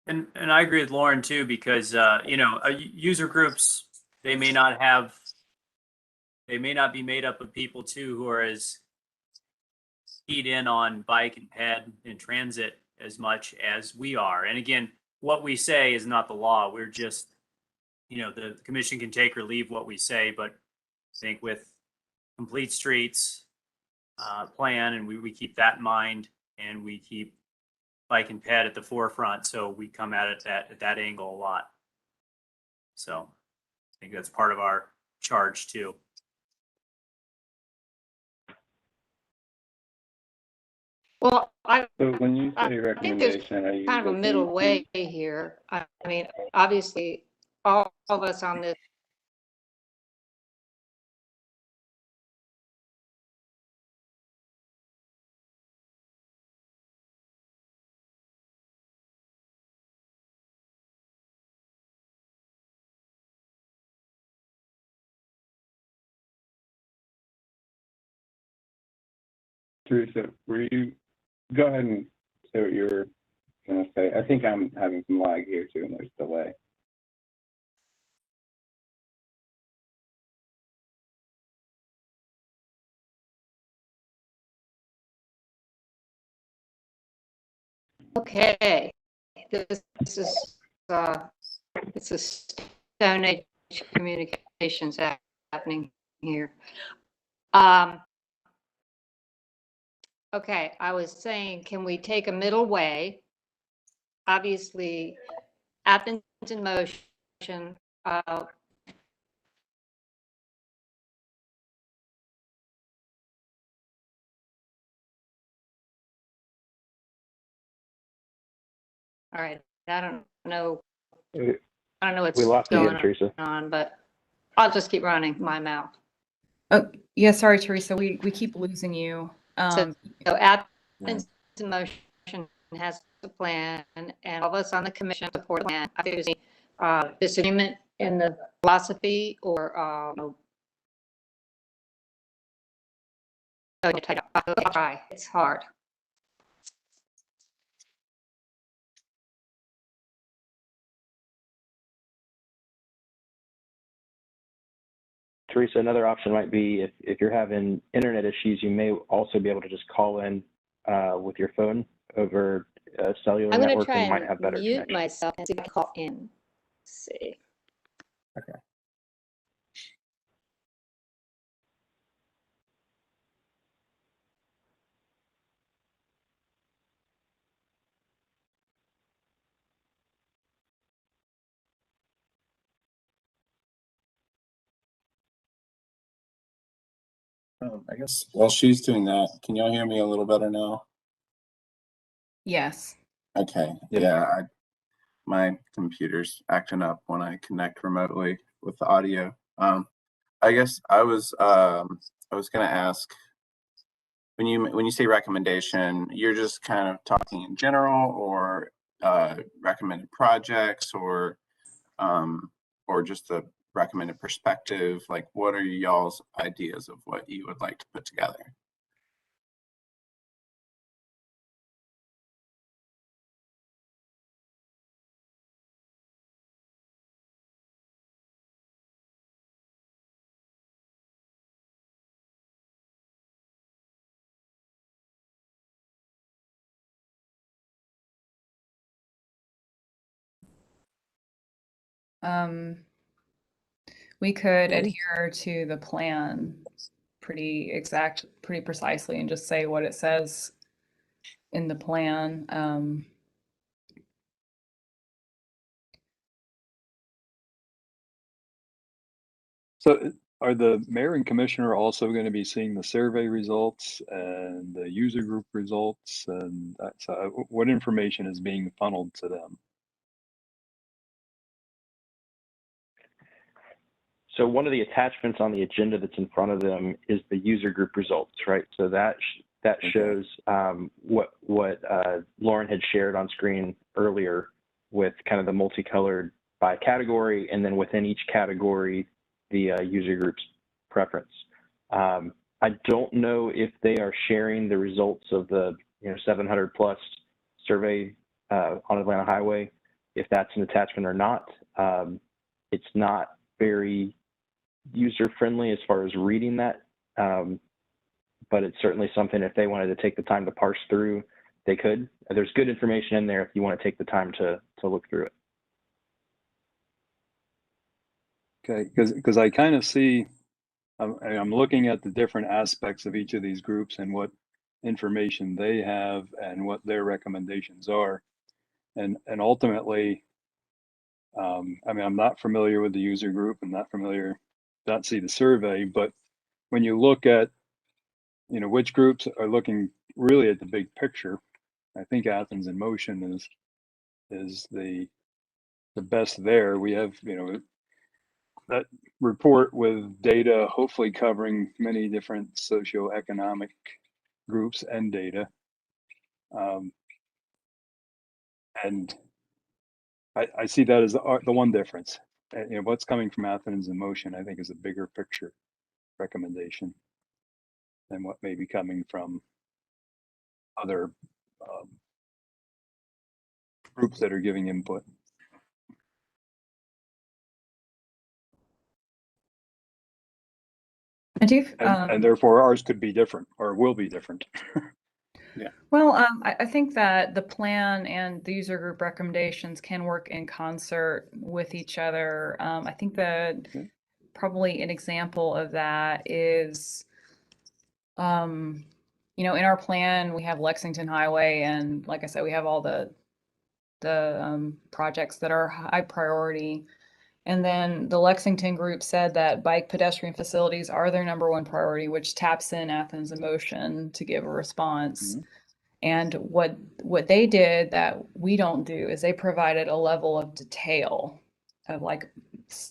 And I agree with Lauren too, because you know, user groups, they may not be made up of people too who are as keyed in on bike and ped and transit as much as we are. And again, what we say is not the law. We're just, you know, the commission can take or leave what we say, but I think with complete streets plan, and we keep that in mind, and we keep bike and ped at the forefront. So we come at it at that angle a lot. So I think that's part of our charge too. Well, So when you say I think there's recommendation, are you kind of a looking middle to- way here. I mean, obviously, all of us on this Teresa, were you, go ahead and say what you were gonna say. I think I'm having some lag here too, and there's delay. Okay, this is it's a Stone Age communications happening here. Okay, I was saying, can we take a middle way? Obviously, Athens in Motion, All right, I don't know. We I don't know what's we lost you going again, Teresa. on, but I'll just keep running my mouth. Oh, yeah, sorry, Teresa, we keep losing you. So Athens in Motion has a plan, and all of us on the commission support the plan. I think there's a disagreement in the philosophy or try. It's hard. Teresa, another option might be if you're having internet issues, you may also be able to just call in with your phone over a cellular I'm going to network try and might have and better mute connection. myself and see if I can call in. Let's see. Okay. I guess while she's doing that, can y'all hear me a little better now? Yes. Okay, Yep. yeah, my computer's acting up when I connect remotely with the audio. I guess I was gonna ask, when you say recommendation, you're just kind of talking in general, or recommended projects, or just a recommended perspective? Like, what are y'all's ideas of what you would like to put together? We could Okay. adhere to the plan pretty precisely and just say what it says in the plan. So are the mayor and commissioner also going to be seeing the survey results and the user group results? And that's, what information is being funneled to them? So one of the attachments on the agenda that's in front of them is the user group results, right? So that Okay. shows what Lauren had shared on screen earlier with kind of the multicolored by category, and then within each category, the user group's preference. I don't know if they are sharing the results of the 700 plus survey on Atlanta Highway, if that's an attachment or not. It's not very user-friendly as far as reading that, but it's certainly something, if they wanted to take the time to parse through, they could. There's good information in there if you want to take the time to look through it. Okay, because I kind of see, I'm looking at the different aspects of each of these groups and what information they have and what their recommendations are. And ultimately, I mean, I'm not familiar with the user group. I'm not familiar, not see the survey, but when you look at, which groups are looking really at the big picture, I think Athens in Motion is the best there. We have, that report with data, hopefully covering many different socioeconomic groups and data. And I see that as the one difference. What's coming from Athens in Motion, I think, is a bigger picture recommendation than what may be coming from other groups that are giving input. I do. And therefore ours could be different, or will be different. Yeah. Well, I think that the plan and the user group recommendations can work in concert with each other. I think that Okay. probably an example of that is, in our plan, we have Lexington Highway, and like I said, we have all the projects that are high priority. And then the Lexington group said that bike pedestrian facilities are their number one priority, which taps in Athens in Motion to give a response. Mhm. And what they did that we don't do is they provided a level of detail of like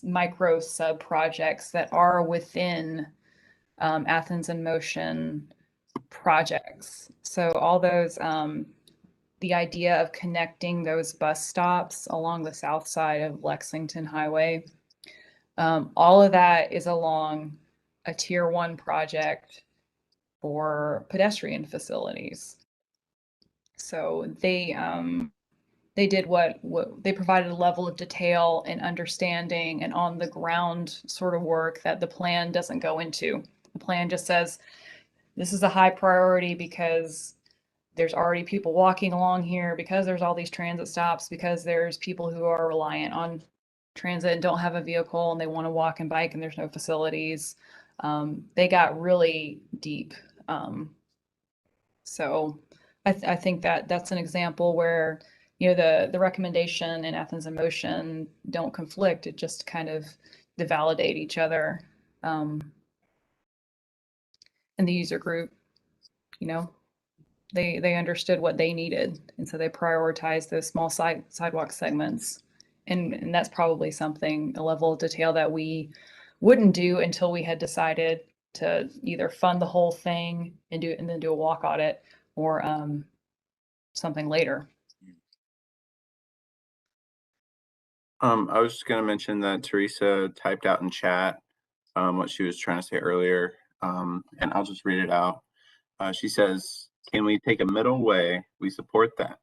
micro sub projects that are within Athens in Motion projects. So all those, the idea of connecting those bus stops along the south side of Lexington Highway, all of that is along a tier 1 project for pedestrian facilities. So they did what they provided a level of detail and understanding and on the ground sort of work that the plan doesn't go into. The plan just says this is a high priority because there's already people walking along here, because there's all these transit stops, because there's people who are reliant on transit and don't have a vehicle and they want to walk and bike and there's no facilities. They got really deep. So I think that that's an example where, you know, the recommendation in Athens in Motion don't conflict. It just kind of they validate each other. And the user group, you know, they understood what they needed, and so they prioritized those small sidewalk segments. And that's probably something, a level of detail that we wouldn't do until we had decided to either fund the whole thing and then do a walk audit, or something later. I was just going to mention that Teresa typed out in chat what she was trying to say earlier, and I'll just read it out. She says, can we take a middle way? We support that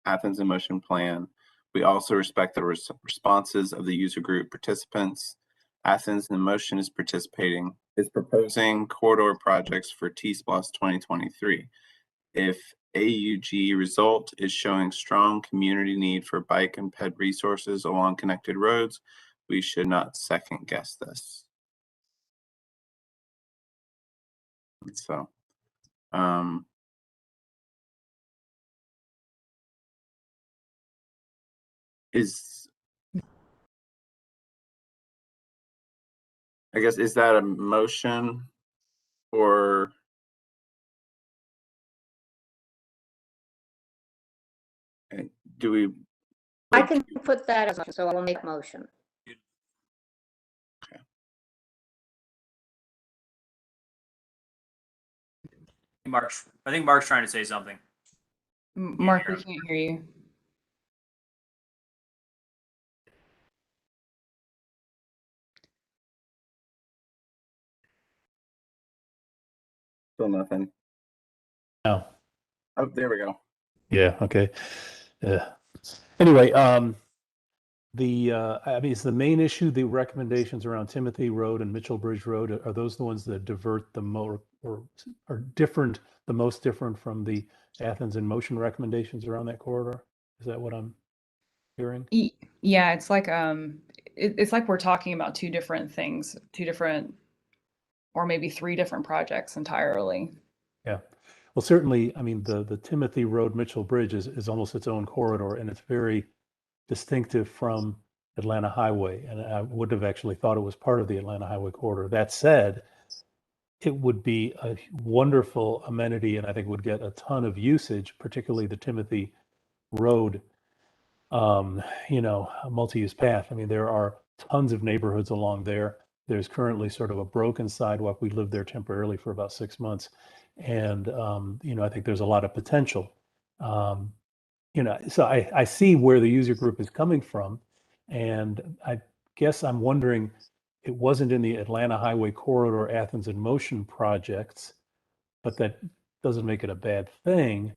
Athens in Motion plan. We also respect the responses of the user group participants. Athens in Motion is proposing corridor projects for T-SPLOS 2023. If AUG result is showing strong community need for bike and ped resources along connected roads, we should not second guess this. So, I guess, is that a motion, or do we? I can put that as a motion, so I will make a motion. Okay. I think Mark's trying to say something. Mark, we can't hear you. Still nothing. No. Oh, there we go. Yeah. Okay. Yeah. Anyway, I mean, is the main issue the recommendations around Timothy Road and Mitchell Bridge Road? Are those the ones that divert the more or are different, the most different from the Athens in Motion recommendations around that corridor? Is that what I'm hearing? Yeah, it's like it's like we're talking about two different things, two different, or maybe three different projects entirely. Yeah. Well, certainly, I mean, the Timothy Road Mitchell Bridge is almost its own corridor, and it's very distinctive from Atlanta Highway. And I would have actually thought it was part of the Atlanta Highway corridor. That said, it would be a wonderful amenity, and I think would get a ton of usage, particularly the Timothy Road, you know, multi-use path. I mean, there are tons of neighborhoods along there. There's currently sort of a broken sidewalk. We lived there temporarily for about 6 months. And, you know, I think there's a lot of potential. You know, so I see where the user group is coming from. And I guess I'm wondering, it wasn't in the Atlanta Highway Corridor Athens in Motion projects, but that doesn't make it a bad thing.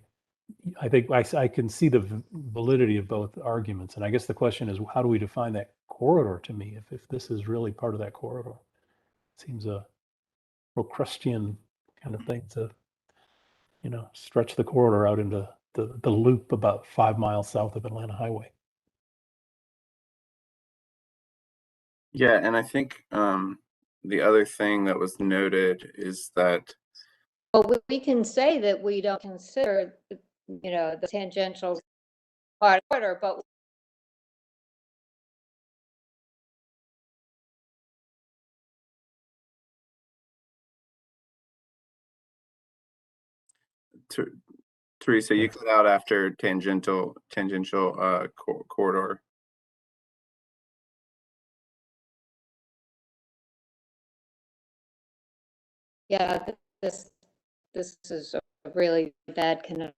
I think I can see the validity of both arguments. And I guess the question is, how do we define that corridor to me if this is really part of that corridor? It seems a Procrustean kind of thing to, you know, stretch the corridor out into the loop about 5 miles south of Atlanta Highway. Yeah, and I think the other thing that was noted is that Well, we can say that we don't consider, you know, the tangential part of order, but Teresa, you Thanks. cut out after tangential corridor. Yeah, this is a really bad connection.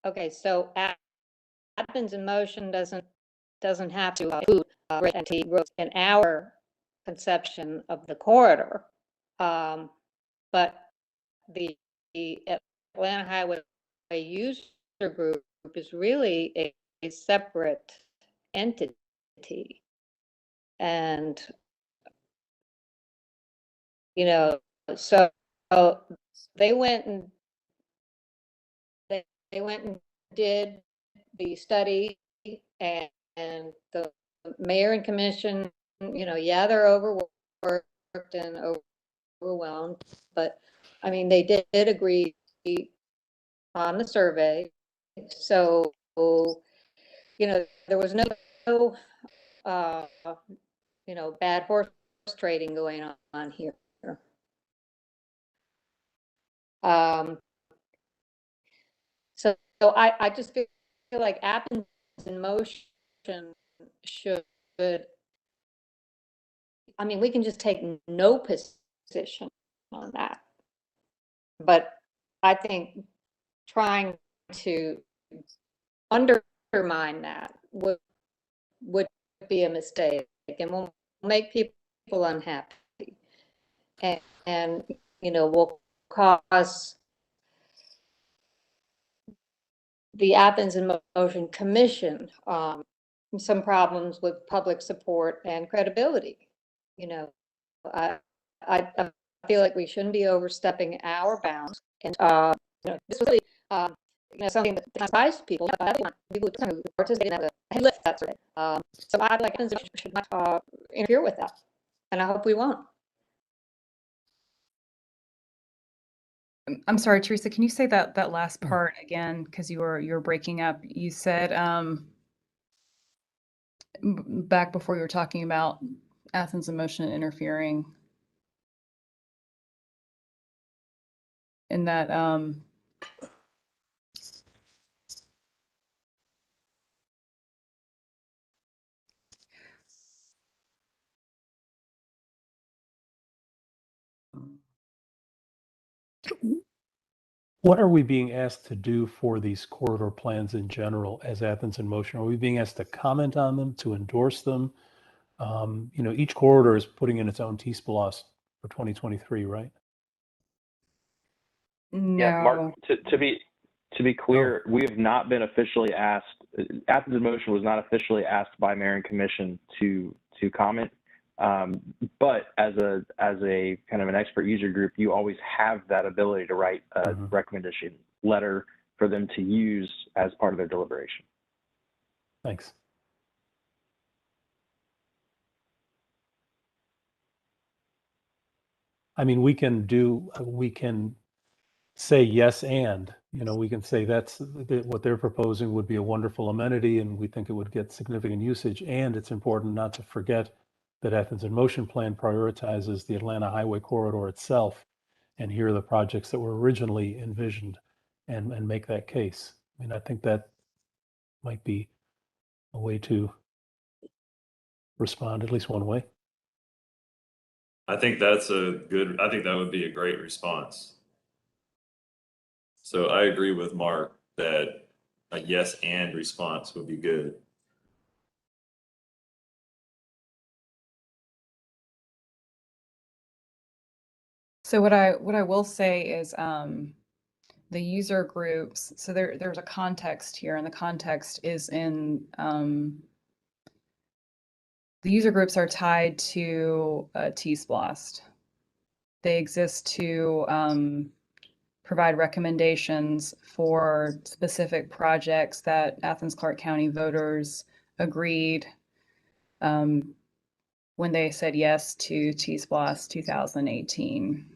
Okay, so Athens in Motion doesn't have to include roads in our conception of the corridor. But the Atlanta Highway User Group is really a separate entity. And, you know, so they went and they went and did the study, and the mayor and commission, yeah, they're overworked and overwhelmed, but I mean, they did agree on the survey. So, there was no bad horse trading going on here. So I just feel like Athens in Motion should, I mean, we can just take no position on that. But I think trying to undermine that would be a mistake and will make people unhappy. And will cause the Athens in Motion Commission some problems with public support and credibility. I feel like we shouldn't be overstepping our bounds. And this was really something that surprised people. People who participated in that lift that survey. So I'd like Athens should not interfere with that, and I hope we won't. I'm sorry, Teresa, can you say that last part again? Because you were breaking up. You said back before you were talking about Athens in Motion interfering in that What are we being asked to do for these corridor plans in general as Athens in Motion? Are we being asked to comment on them, to endorse them? Each corridor is putting in its own T-SPLOS for 2023, right? no. Yeah, Mark, to be clear, we have not been officially asked. Athens in Motion was not officially asked by Mayor and Commission to comment. But as a kind of an expert user group, you always have that ability to write a recommendation letter for them to use as part of their deliberation. Thanks. I mean, we can say yes, and we can say that's what they're proposing would be a wonderful amenity, and we think it would get significant usage. And it's important not to forget that Athens in Motion plan prioritizes the Atlanta Highway corridor itself, and here are the projects that were originally envisioned, and make that case. I mean, I think that might be a way to respond, at least one way. I think that would be a great response. So I agree with Mark that a yes and response would be good. So what I will say is the user groups. So there's a context here, and the context is in the user groups are tied to T-SPLOST. They exist to provide recommendations for specific projects that Athens-Clarke County voters agreed when they said yes to T-SPLOST 2018.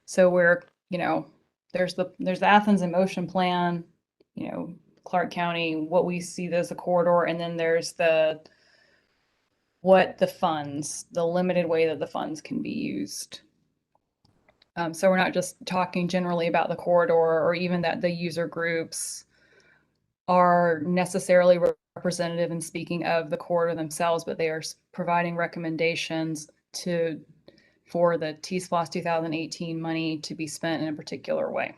So we're, there's the Athens in Motion plan, Clarke County, what we see as a corridor, and then there's the what the limited way that the funds can be used. So we're not just talking generally about the corridor or even that the user groups are necessarily representative in speaking of the corridor themselves, but they are providing recommendations for the T-SPLOS 2018 money to be spent in a particular way.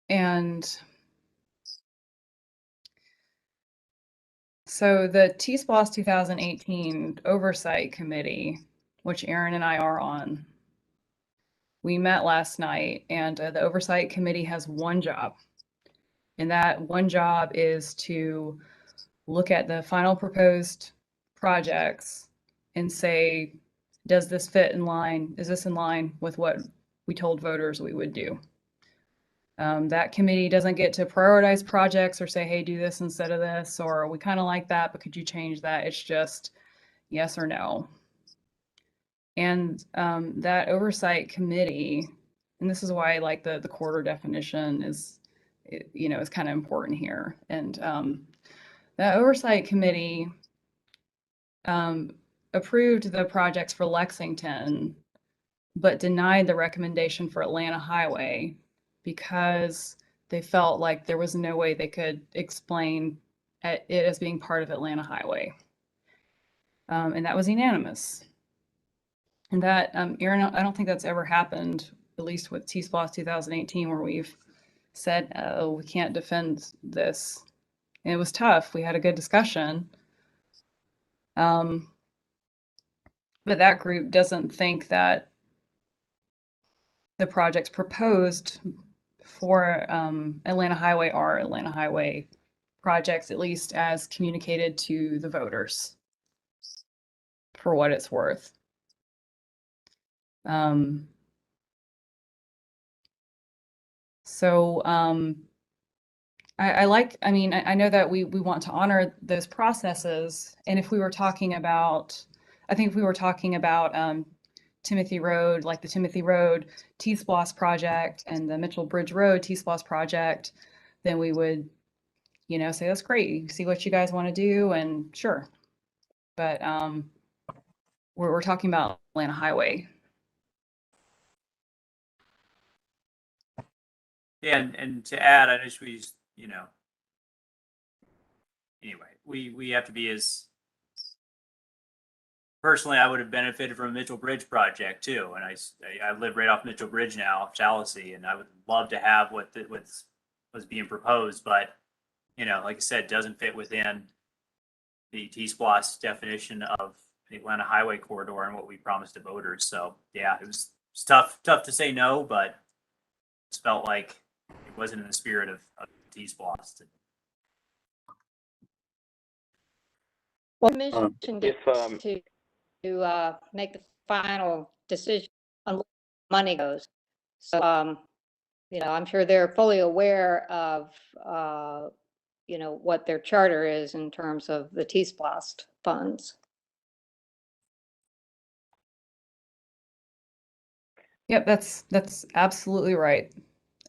And so the T-SPLOS 2018 Oversight Committee, which Aaron and I are on, we met last night, and the Oversight Committee has one job. And that one job is to look at the final proposed projects and say, does this fit in line? Is this in line with what we told voters we would do? That committee doesn't get to prioritize projects or say, hey, do this instead of this, or we kind of like that, but could you change that? It's just yes or no. And that oversight committee, and this is why I like the corridor definition is, is kind of important here. And that oversight committee approved the projects for Lexington, but denied the recommendation for Atlanta Highway because they felt like there was no way they could explain it as being part of Atlanta Highway. And that was unanimous. And that, Aaron, I don't think that's ever happened, at least with T-SPLOS 2018, where we've said, oh, we can't defend this. And it was tough. We had a good discussion. But that group doesn't think that the projects proposed for Atlanta Highway are Atlanta Highway projects, at least as communicated to the voters, for what it's worth. I know that we want to honor those processes. And if we were talking about, I think if we were talking about Timothy Road, like the Timothy Road T-SPLOS project and the Mitchell Bridge Road T-SPLOS project, then we would, say, that's great. See what you guys want to do, and sure. But we're talking about Atlanta Highway. Yeah, and to add, I just anyway, we have to be as, personally, I would have benefited from a Mitchell Bridge project too, and I live right off Mitchell Bridge now, Chalacy, and I would love to have what was being proposed, but like I said, doesn't fit within the T-SPLOS definition of the Atlanta Highway corridor and what we promised to voters. So yeah, it was tough to say no, but it felt like it wasn't in the spirit of T-SPLOS. Well, the commission gets to make the final decision on where money goes. So, I'm sure they're fully aware of, what their charter is in terms of the T-SPLOS funds. Yep, that's absolutely right.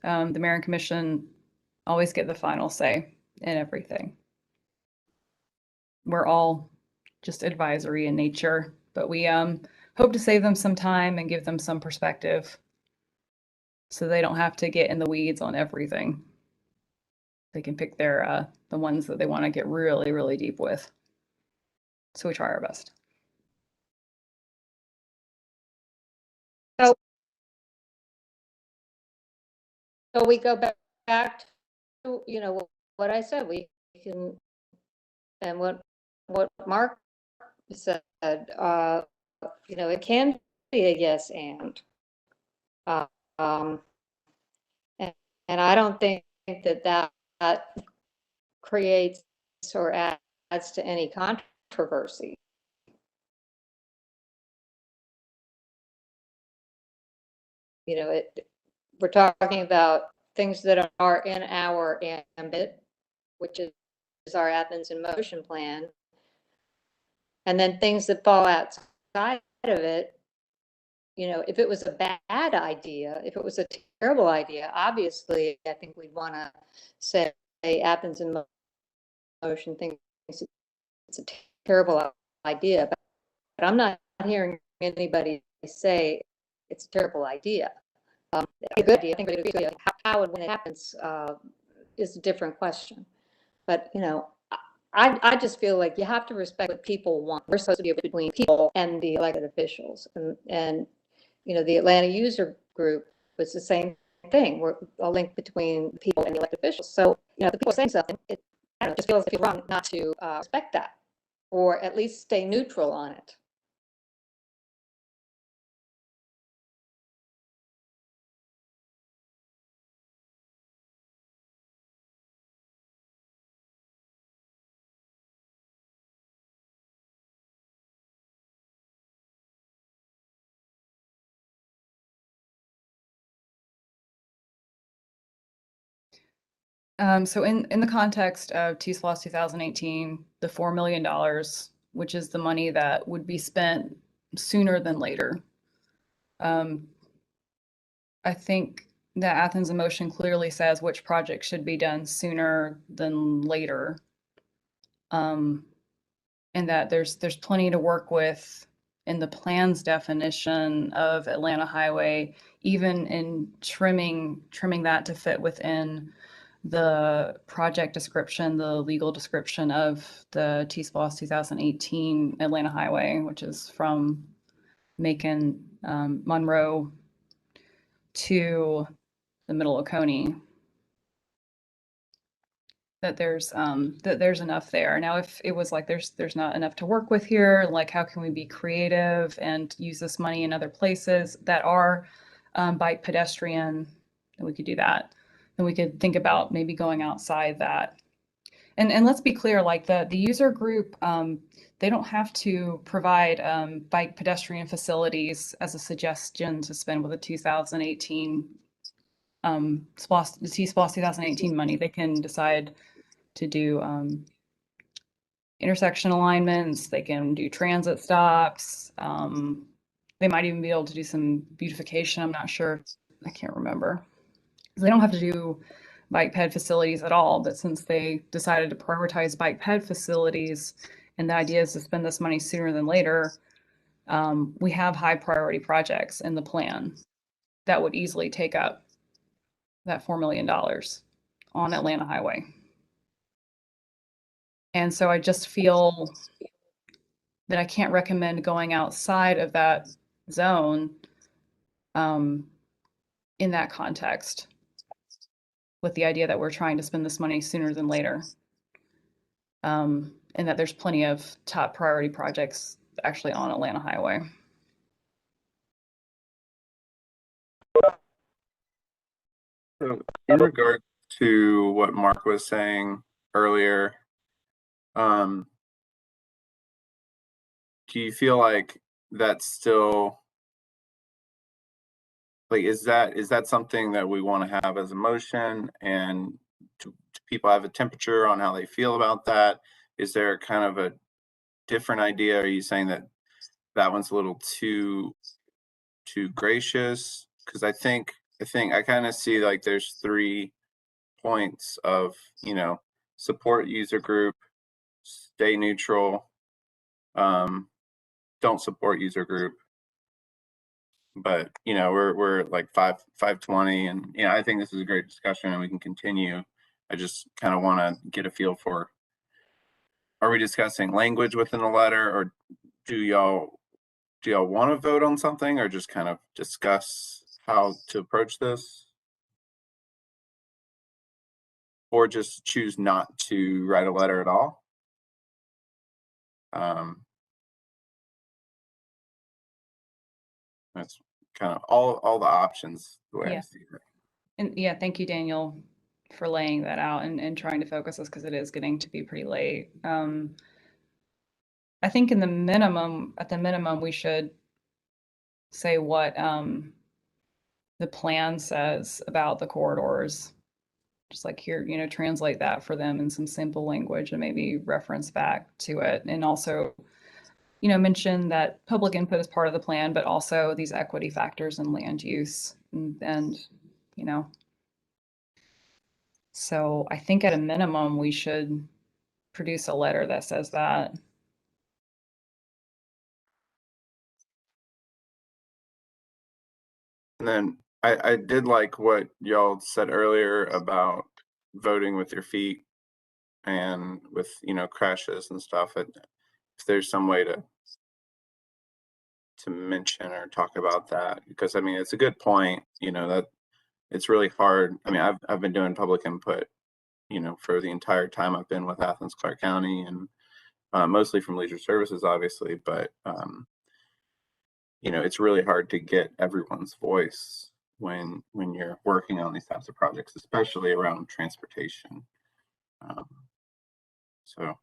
The mayor and commission always get the final say in everything. We're all just advisory in nature, but we hope to save them some time and give them some perspective so they don't have to get in the weeds on everything. They can pick the ones that they want to get really, really deep with. So we try our best. So we go back to, what I said, we can, and what Mark said, it can be a yes and. And I don't think that creates or adds to any controversy. We're talking about things that are in our ambit, which is our Athens in Motion plan, and then things that fall outside of it. If it was a bad idea, if it was a terrible idea, obviously, I think we'd want to say Athens in motion thinks it's a terrible idea, but I'm not hearing anybody say it's a terrible idea. A good idea, I think it's a good idea. How and when it happens is a different question. But, you know, I just feel like you have to respect what people want. We're supposed to be between people and the elected officials. And you know, the Atlanta user group was the same thing. We're a link between people and the elected officials. So, you know, the people are saying something, I don't know, it just feels wrong not to respect that, or at least stay neutral on it. So in the context of TSLOS 2018, the $4 million, which is the money that would be spent sooner than later. I think that Athens in Motion clearly says which projects should be done sooner than later. And that there's plenty to work with in the plan's definition of Atlanta Highway, even in trimming that to fit within the project description, the legal description of the TSLOS 2018 Atlanta Highway, which is from Macon, Monroe to the middle of Coney. That there's enough there. Now, if it was like there's not enough to work with here, like how can we be creative and use this money in other places that are bike pedestrian, then we could do that. And we could think about maybe going outside that. And let's be clear, like the user group, they don't have to provide bike pedestrian facilities as a suggestion to spend with the 2018 the TSLOS 2018 money. They can decide to do intersection alignments. They can do transit stops. They might even be able to do some beautification. I'm not sure. I can't remember. They don't have to do bike ped facilities at all, but since they decided to prioritize bike ped facilities and the idea is to spend this money sooner than later, we have high priority projects in the plan that would easily take up that $4 million on Atlanta Highway. And so I just feel that I can't recommend going outside of that zone in that context with the idea that we're trying to spend this money sooner than later. And that there's plenty of top priority projects actually on Atlanta Highway. So in regard to what Mark was saying earlier, do you feel like that's still like is that something that we want to have as a motion, and do people have a temperature on how they feel about that? Is there kind of a different idea? Are you saying that one's a little too gracious? Because I think I kind of see like there's 3 points of, you know, support user group, stay neutral, don't support user group. But you know, we're at like 5:20, and you know, I think this is a great discussion and we can continue. I just kind of want to get a feel for, are we discussing language within the letter, or do y'all want to vote on something, or just kind of discuss how to approach this, or just choose not to write a letter at all? That's kind of all the options the way I see it. And yeah, thank you, Daniel, for laying that out and trying to focus us because it is getting to be pretty late. I think at the minimum, we should say what the plan says about the corridors. Just like here, you know, translate that for them in some simple language and maybe reference back to it. And also, you know, mention that public input is part of the plan, but also these equity factors and land use and you know. So I think at a minimum, we should produce a letter that says that. And then I did like what y'all said earlier about voting with your feet and with, crashes and stuff. If there's some way to mention or talk about that, because I mean, it's a good point, that it's really hard. I mean, I've been doing public input, for the entire time I've been with Athens-Clarke County, and mostly from leisure services, obviously, but it's really hard to get everyone's voice when you're working on these types of projects, especially around transportation. So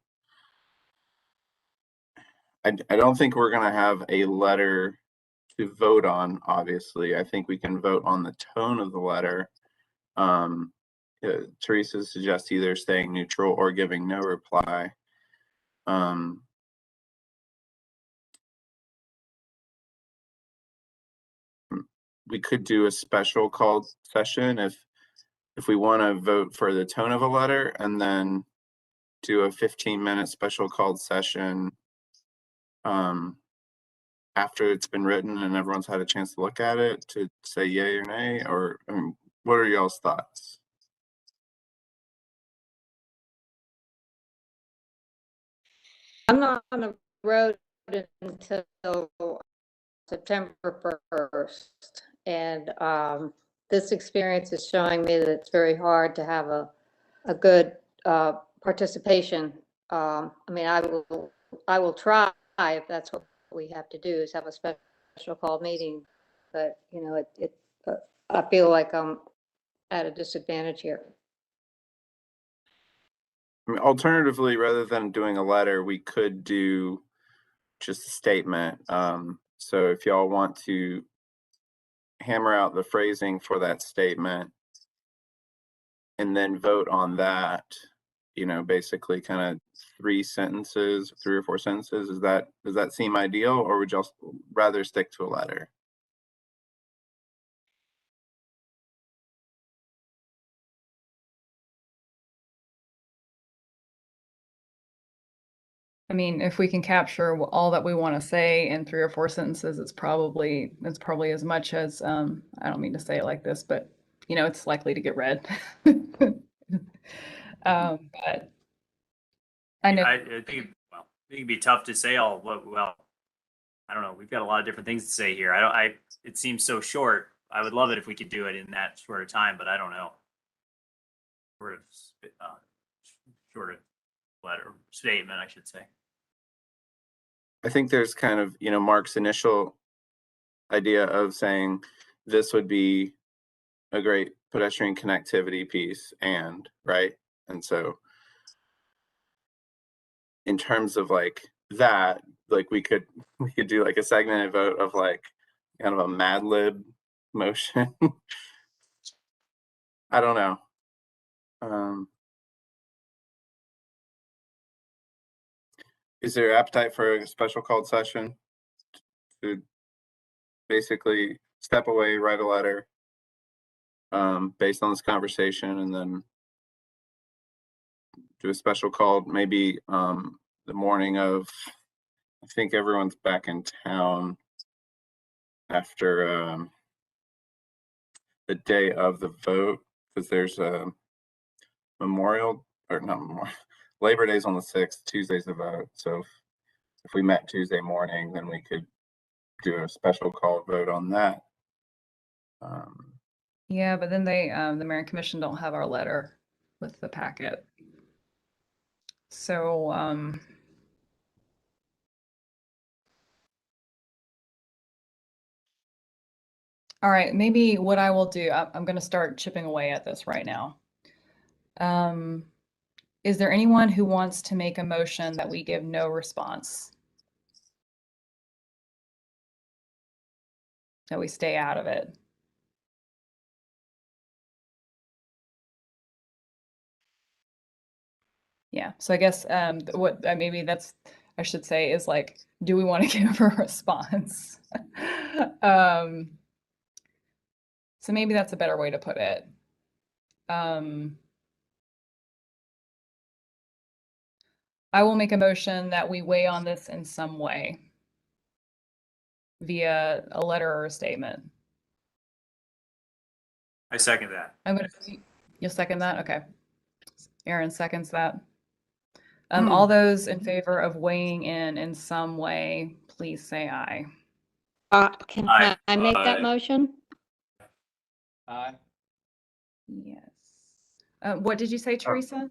I don't think we're going to have a letter to vote on. Obviously, I think we can vote on the tone of the letter. Teresa suggests either staying neutral or giving no reply. We could do a special called session if we want to vote for the tone of a letter, and then do a 15-minute special called session after it's been written and everyone's had a chance to look at it to say yay or nay. Or I mean, what are y'all's thoughts? I'm not on the road until September 1st. And this experience is showing me that it's very hard to have a good participation. I mean, I will try if that's what we have to do, is have a special call meeting. But, I feel like I'm at a disadvantage here. I mean, alternatively, rather than doing a letter, we could do just a statement. So if y'all want to hammer out the phrasing for that statement and then vote on that, basically kind of 3 or 4 sentences, does that seem ideal, or would y'all rather stick to a letter? I mean, if we can capture all that we want to say in 3 or 4 sentences, it's probably as much as, I don't mean to say it like this, but it's likely to get read. But I know. I think, well, it can be tough to say all, well, I don't know. We've got a lot of different things to say here. It seems so short. I would love it if we could do it in that short of time, but I don't know. Short of letter statement, I should say. I think there's kind of, Mark's initial idea of saying this would be a great pedestrian connectivity piece, right? And so in terms of like that, like we could do like a segmented vote of like kind of a Mad Lib motion. I don't know. Is there appetite for a special called session to basically step away, write a letter based on this conversation, and then do a special call maybe the morning of, I think everyone's back in town after the day of the vote, because there's a Labor Day's on the 6th, Tuesday's the vote. So if we met Tuesday morning, then we could do a special call vote on that. Yeah, but then the Mayor and Commission don't have our letter with the packet. So, all right, maybe what I will do, I'm going to start chipping away at this right now. Is there anyone who wants to make a motion that we give no response? That we stay out of it? Yeah, so I guess what maybe that's I should say is like, do we want to give a response? So maybe that's a better way to put it. I will make a motion that we weigh on this in some way via a letter or a statement. I second that. You'll second that? Okay. Aaron seconds that. All those in favor of weighing in some way, please say aye. Can Aye. I make that Aye. motion? Aye. Yes. What did you say, Teresa?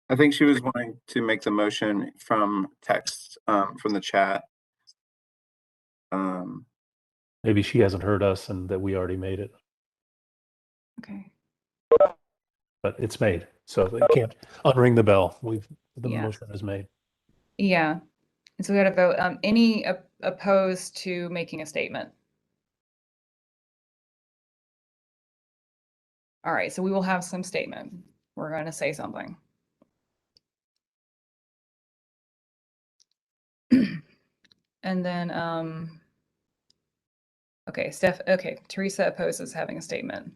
I think she was wanting to make the motion from text, from the chat. Maybe she hasn't heard us and that we already made it, Okay. but it's made. So they can't unring the bell. The Yeah. motion is made. Yeah. And so we got to vote. Any opposed to making a statement? All right. So we will have some statement. We're going to say something. And then, okay, Teresa opposes having a statement.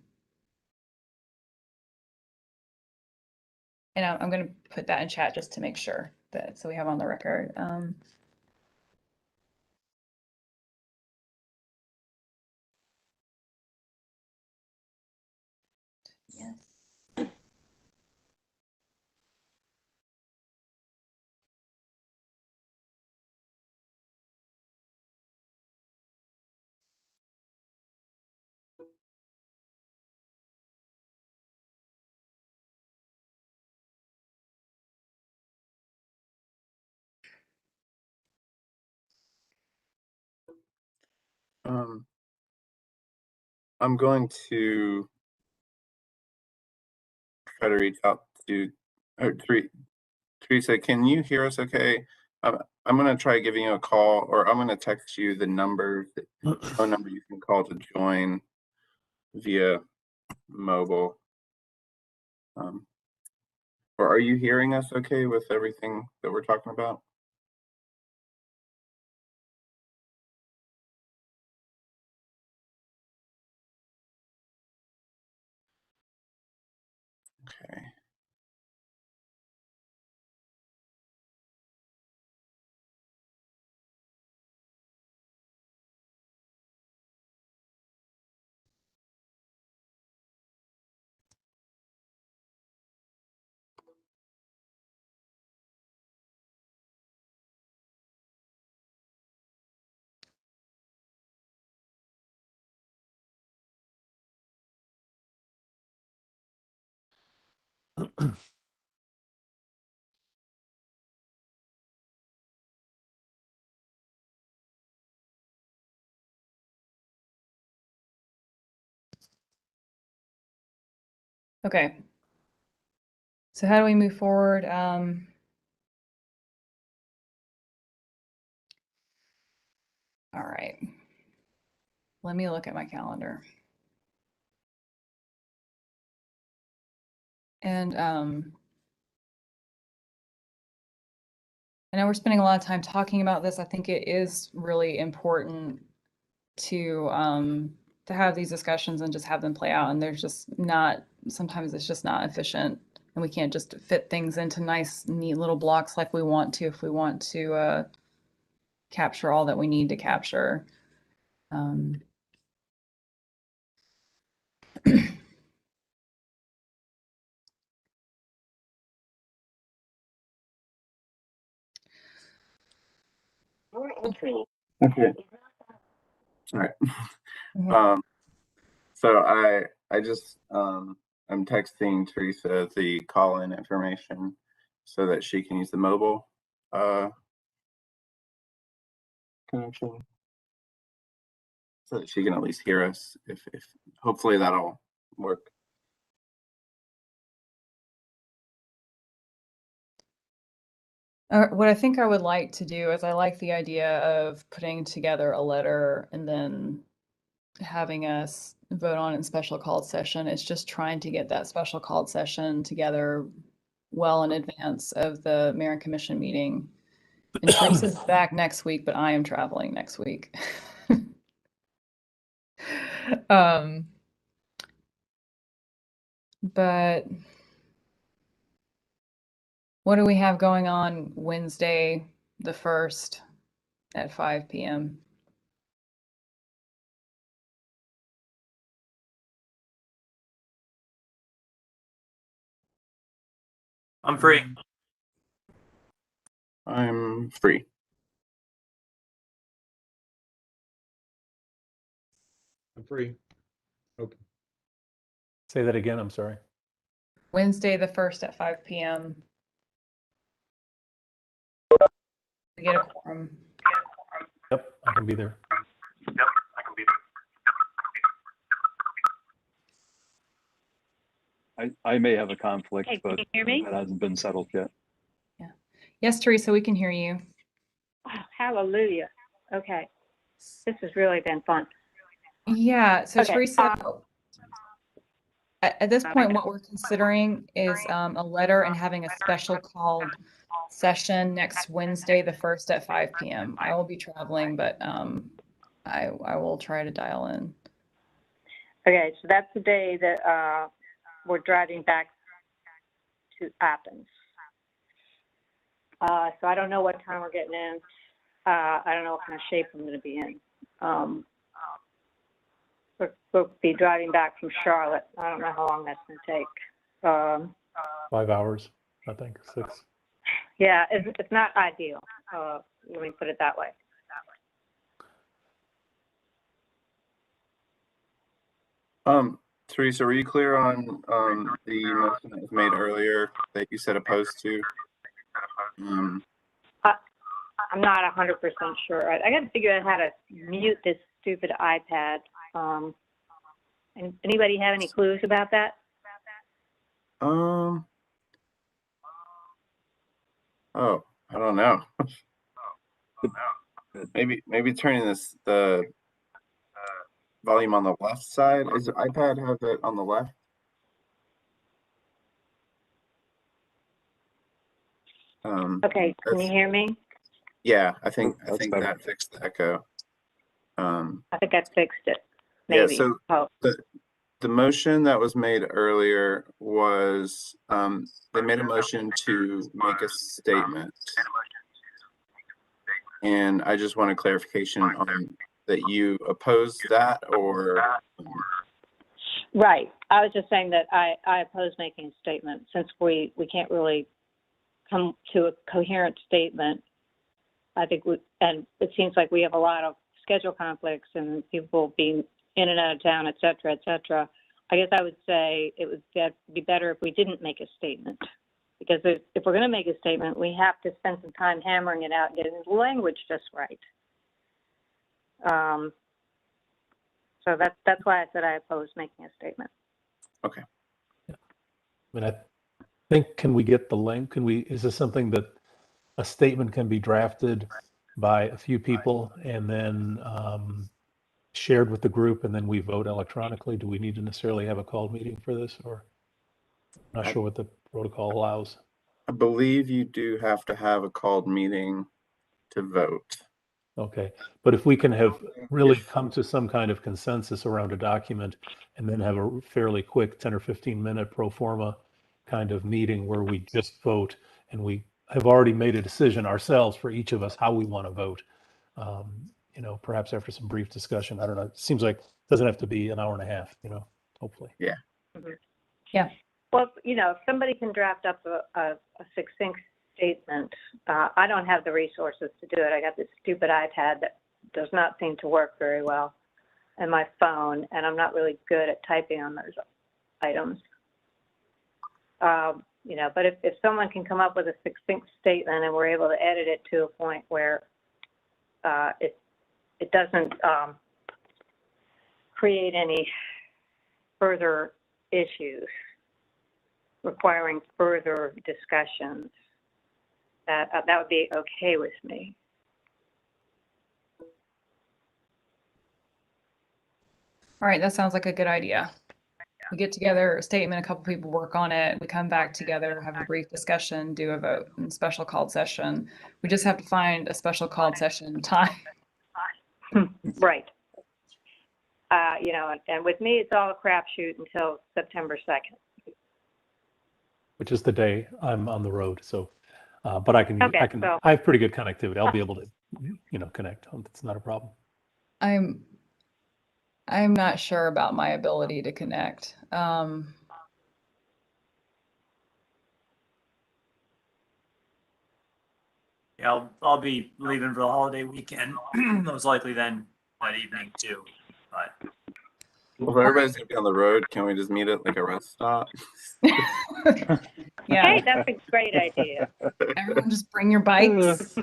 And I'm going to put that in chat just to make sure that, so we have on the record. Yes. I'm going to try to reach out to Teresa. Can you hear us okay? I'm going to try giving you a call, or I'm going to text you the number, the phone number you can call to join via mobile. Or are you hearing us okay with everything that we're talking about? Okay. Okay. So how do we move forward? All right. Let me look at my calendar. And I know we're spending a lot of time talking about this. I think it is really important to have these discussions and just have them play out. And there's just not, sometimes it's just not efficient, and we can't just fit things into nice, neat little blocks like we want to if we want to capture all that we need to capture. Okay. All right. So I just I'm texting Teresa the call-in information so that she can use the mobile connection, so that she can at least hear us. If hopefully that'll work. What I think I would like to do is I like the idea of putting together a letter and then having us vote on it in special called session. It's just trying to get that special called session together well in advance of the Mayor and Commission meeting. And Teresa's back next week, but I am traveling next week. But what do we have going on Wednesday, the 1st at 5 p.m.? I'm free. I'm free. I'm free. Okay. Say that again, I'm sorry. Wednesday, the 1st at 5 p.m. We get a quorum. Yep, I can be there. I may have a conflict, Hey, but can you hear me? that hasn't been settled yet. Yes, Teresa, we can hear you. Oh, hallelujah. Okay. This has really been fun. Yeah, so Okay, Teresa, at this point, what we're considering is a letter and having a special called session next Wednesday, the 1st at 5 p.m. I will be traveling, but I will try to dial in. Okay, so that's the day that we're driving back to Athens. So I don't know what time we're getting in. I don't know what kind of shape I'm going to be in. We'll be driving back from Charlotte. I don't know how long that's going to take. 5 hours, I think, 6. Yeah, it's not ideal. Let me put it that way. Teresa, were you clear on the motion that was made earlier that you said opposed to? I'm not 100% sure. I got to figure out how to mute this stupid iPad. And anybody have any clues about that? Oh, I don't know. maybe turning the volume on the left side. Does the iPad have it on the left? Okay, can you hear me? Yeah, I think better. that fixed the echo. I think I fixed it. Yeah, Maybe. so the motion that was made earlier was they made a motion to make a statement. And I just want a clarification on that you oppose that or Right. I was just saying that I oppose making a statement since we can't really come to a coherent statement. I think and it seems like we have a lot of schedule conflicts and people being in and out of town, et cetera, et cetera. I guess I would say it would be better if we didn't make a statement. Because if we're going to make a statement, we have to spend some time hammering it out, getting the language just right. So that's why I said I oppose making a statement. okay. I mean, I think, can we get the link? Is this something that a statement can be drafted by a few people and then shared with the group and then we vote electronically? Do we need to necessarily have a called meeting for this, or not sure what the protocol allows? I believe you do have to have a called meeting to vote. Okay, but if we can have really come to some kind of consensus around a document and then have a fairly quick 10 or 15 minute pro forma kind of meeting where we just vote and we have already made a decision ourselves for each of us how we want to vote, perhaps after some brief discussion. I don't know. It seems like it doesn't have to be an hour and a half, hopefully. Yeah. Mm-hmm. Yeah. Well, if somebody can draft up a succinct statement, I don't have the resources to do it. I got this stupid iPad that does not seem to work very well, and my phone, and I'm not really good at typing on those items. But if someone can come up with a succinct statement and we're able to edit it to a point where it doesn't create any further issues requiring further discussions, that would be okay with me. All right, that sounds like a good idea. We get together, a statement, a couple people work on it, we come back together, have a brief discussion, do a vote, and special called session. We just have to find a special called session time. Right. And with me, it's all a crapshoot until September 2nd. which is the day I'm on the road. So, but Okay, so- I have pretty good connectivity. I'll be able to, connect. It's not a problem. I'm not sure about my ability to connect. Yeah, I'll be leaving for the holiday weekend, most likely then that evening too. But Well, if everybody's gonna be on the road, can we just meet at like a rest stop? Yeah, Hey, that's a great idea. everyone just bring your bikes.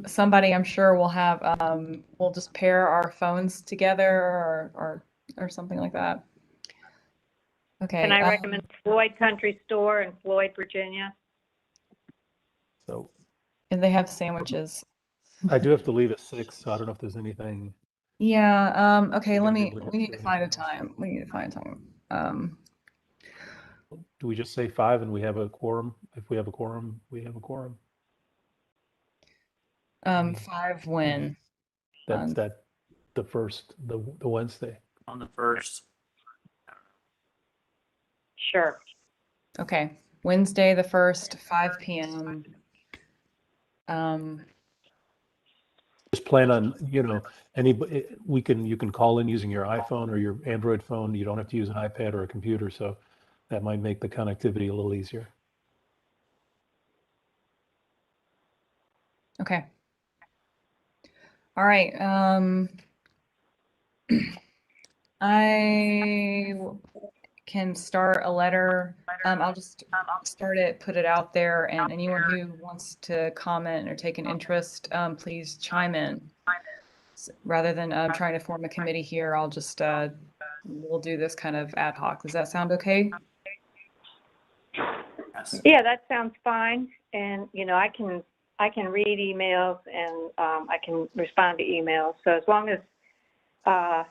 Somebody I'm sure will have, we'll just pair our phones together or something like that. Okay. Can I recommend Floyd Country Store in Floyd, Virginia? So And they have sandwiches. I do have to leave at 6, so I don't know if there's anything. Yeah, okay, You're we gonna be able to need get to through find a anything else. time. We need to find a time. Do we just say 5 and we have a quorum? If we have a quorum, we have a quorum. 5 when? That's the first, the Wednesday. on the first, Sure. Okay, Wednesday the 1st, 5 p.m. Just plan on, anybody, you can call in using your iPhone or your Android phone. You don't have to use an iPad or a computer, so that might make the connectivity a little easier. Okay. All right. I can start a letter. I'll just start it, put it out there, and anyone who wants to comment or take an interest, please chime in. Rather than trying to form a committee here, I'll just we'll do this kind of ad hoc. Does that sound okay? yes. Yeah, that sounds fine. And, I can read emails and I can respond to emails. So as long as, I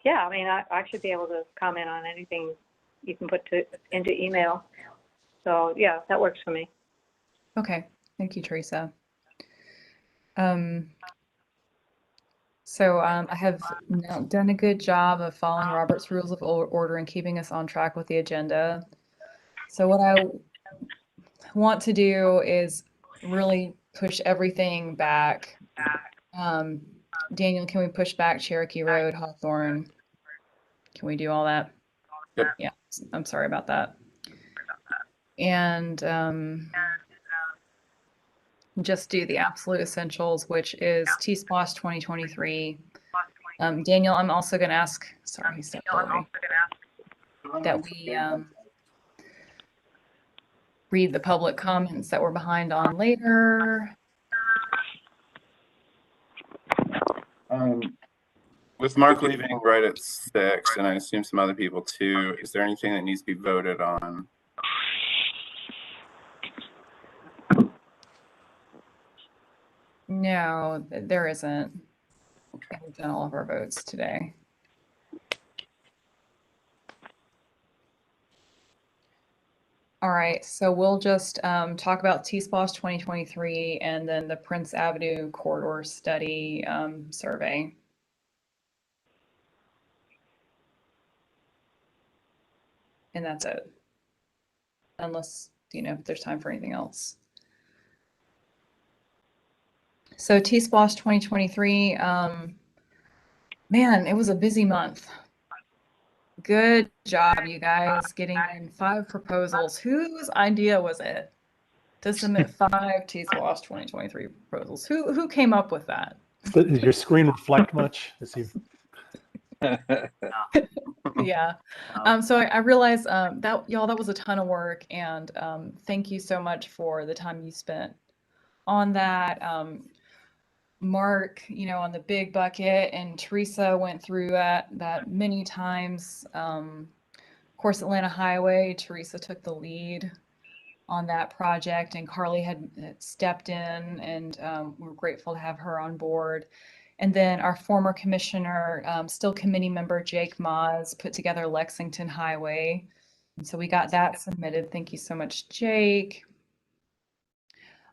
should be able to comment on anything you can put into email. So yeah, that works for me. Okay, thank you, Teresa. So I have now done a good job of following Robert's Rules of Order and keeping us on track with the agenda. So what I want to do is really push everything back. Daniel, can we push back Cherokee Road, Hawthorne? Can we do all that? Yep. Yeah, I'm sorry about that. And just do the absolute essentials, which is T-SPLOSH 2023. Daniel, I'm also going to ask, sorry, he stepped away, that we read the public comments that we're behind on later. With Mark leaving right at 6, and I assume some other people too, is there anything that needs to be voted on? No, there isn't. Okay. We've done all of our votes today. All right, so we'll just talk about T-SPLOSH 2023 and then the Prince Avenue corridor study survey. And that's it. Unless, if there's time for anything else. So T-SPLOSH 2023, man, it was a busy month. Good job, you guys, getting in 5 proposals. Whose idea was it to submit 5 T-SPLOSH 2023 proposals? Who came up with that? Does your screen reflect much? Yeah. So I realized that y'all, that was a ton of work, and thank you so much for the time you spent on that. Mark, on the big bucket, and Teresa went through that many times. Of course, Atlanta Highway, Teresa took the lead on that project, and Carly had stepped in, and we're grateful to have her on board. And then our former commissioner, still committee member Jake Maas, put together Lexington Highway. And so we got that submitted. Thank you so much, Jake.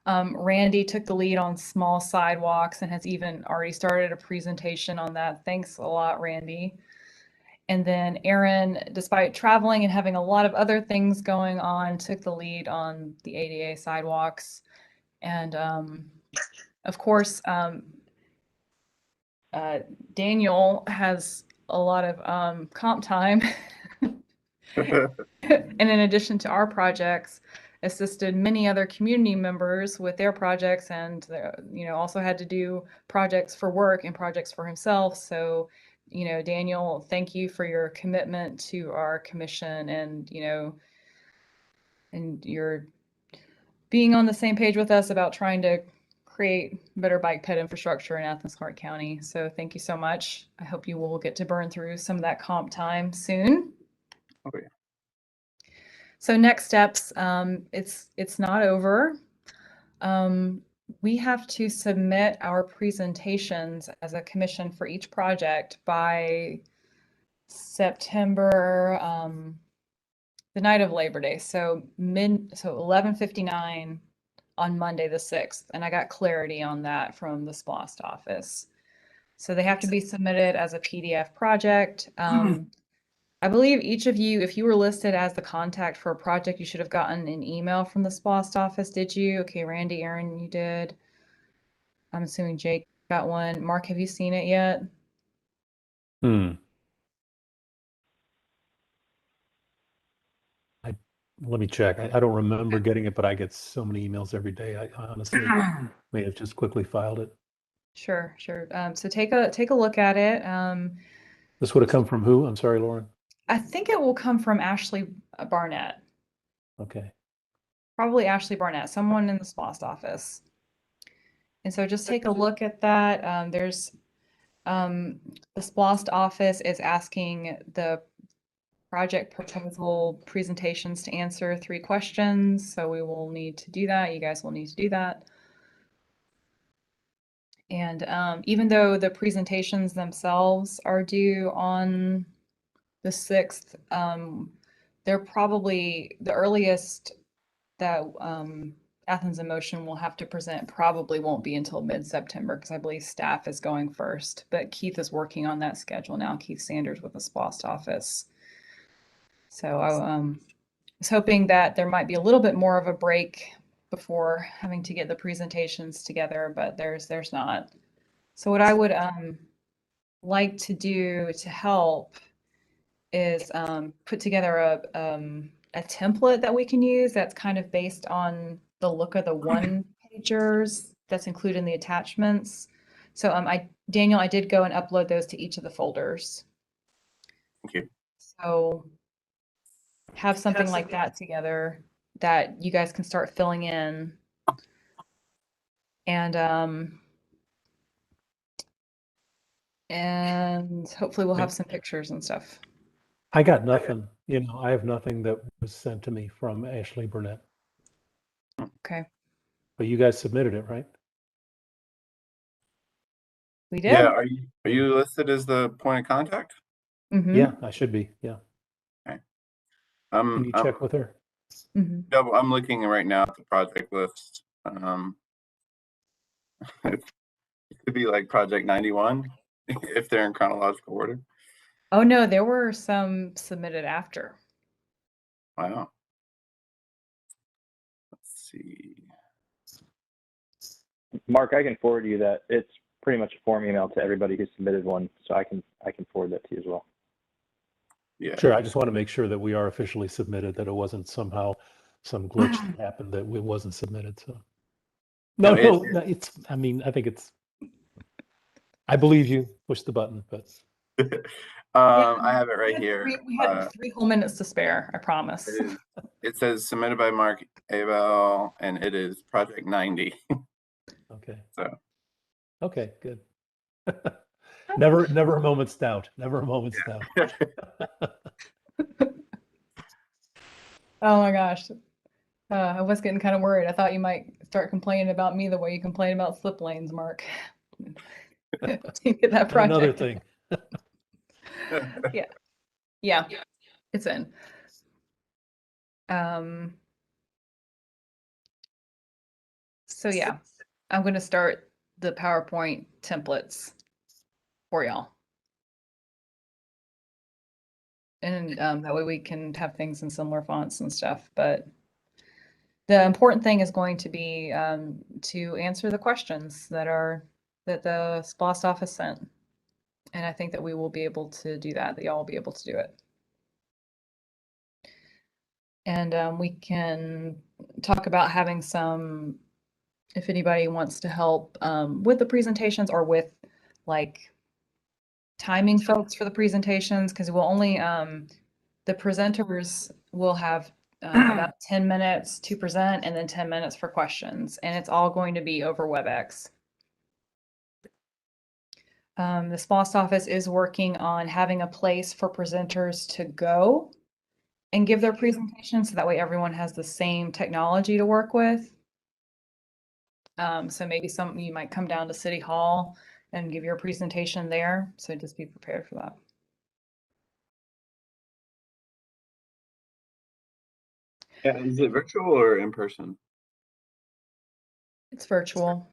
Randy took the lead on small sidewalks and has even already started a presentation on that. Thanks a lot, Randy. And then Aaron, despite traveling and having a lot of other things going on, took the lead on the ADA sidewalks. And of course, Daniel has a lot of comp time. And in addition to our projects, assisted many other community members with their projects, and also had to do projects for work and projects for himself. So, Daniel, thank you for your commitment to our commission, and and your being on the same page with us about trying to create better bike ped infrastructure in Athens-Clarke County. So thank you so much. I hope you will get to burn through some of that comp time soon. Oh, yeah. So next steps, it's not over. We have to submit our presentations as a commission for each project by September, the night of Labor Day. So 11:59 on Monday the 6th. And I got clarity on that from the SPLOST office. So they have to be submitted as a PDF project. I believe each of you, if you were listed as the contact for a project, you should have gotten an email from the SPLOST office. Did you? Okay, Randy, Aaron, you did. I'm assuming Jake got one. Mark, have you seen it yet? Let me check. I don't remember getting it, but I get so many emails every day. I honestly may have just quickly filed it. Sure. So take a look at it. This would have come from who? I'm sorry, Lauren. I think it will come from Ashley Barnett. Okay. Probably Ashley Barnett, someone in the SPLOST office. And so just take a look at that. There's the SPLOST office is asking the project proposal presentations to answer 3 questions. So we will need to do that. You guys will need to do that. And even though the presentations themselves are due on the 6th, they're probably the earliest that Athens in Motion will have to present probably won't be until mid-September, because I believe staff is going first. But Keith is working on that schedule now, Keith Sanders with the SPLOST office. So I was hoping that there might be a little bit more of a break before having to get the presentations together, but there's not. So what I would like to do to help is put together a template that we can use that's kind of based on the look of the one-pagers that's included in the attachments. So Daniel, I did go and upload those to each of the folders. Thank you. So have something like that together that you guys can start filling in. And hopefully we'll have some pictures and stuff. I got nothing. I have nothing that was sent to me from Ashley Burnett. Okay. But you guys submitted it, right? We did. Yeah. Are you listed as the point of contact? Mm-hmm. Yeah, I should be. Yeah. Okay. Can you check with her? Mm-hmm. Yeah, I'm looking right now at the project list. It could be like project 91 if they're in chronological order. Oh no, there were some submitted after. Wow. Let's see. Mark, I can forward you that. It's pretty much a form email to everybody who submitted one, so I can forward that to you as well. Yeah. Sure. I just want to make sure that we are officially submitted, that it wasn't somehow some glitch that happened that it wasn't submitted. So no, it's. I mean, I think it's. I believe you. Push the button, but. I have it right here. We had 3 whole minutes to spare. I promise. It says submitted by Mark Abel, and it is project 90. Okay. So. Okay, good. Never a moment's doubt. Never a moment's doubt. Oh my gosh. I was getting kind of worried. I thought you might start complaining about me the way you complain about slip lanes, Mark. To get that project. Another thing. Yeah, it's in. So yeah, I'm going to start the PowerPoint templates for y'all. And that way we can have things in similar fonts and stuff. But the important thing is going to be to answer the questions that the SPLOST office sent. And I think that we will be able to do that y'all will be able to do it. And we can talk about having some, if anybody wants to help with the presentations or with like timing folks for the presentations, because we'll only, the presenters will have about 10 minutes to present and then 10 minutes for questions. And it's all going to be over WebEx. The SPLOST office is working on having a place for presenters to go and give their presentation, so that way everyone has the same technology to work with. So maybe you might come down to City Hall and give your presentation there. So just be prepared for that. Yeah, is it virtual or in person? It's virtual.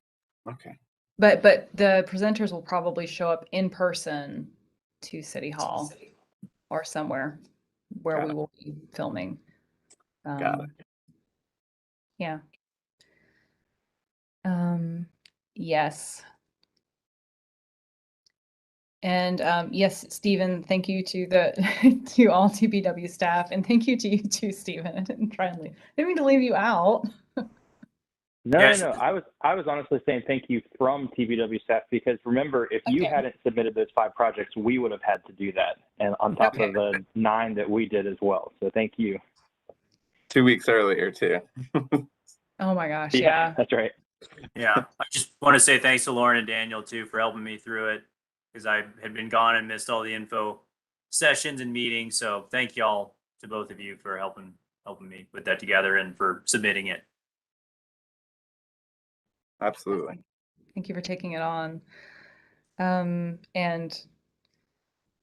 Okay. But the presenters will probably show up in person to City Hall or somewhere where we will be filming. Got it. Yeah. Yes. And yes, Stephen, thank you to to all TPW staff, and thank you to you too, Stephen. I didn't mean to leave you out. No, Yes. no, no. I was honestly saying thank you from TBW staff, because remember, if you Okay. hadn't submitted those 5 projects, we would have had to do that, and on top Okay. of the 9 that we did as well. So thank you. 2 weeks earlier too. Oh my gosh, yeah. That's right. Yeah, I just want to say thanks to Lauren and Daniel too for helping me through it, because I had been gone and missed all the info sessions and meetings. So thank y'all to both of you for helping me put that together and for submitting it. Absolutely. Thank you for taking it on. And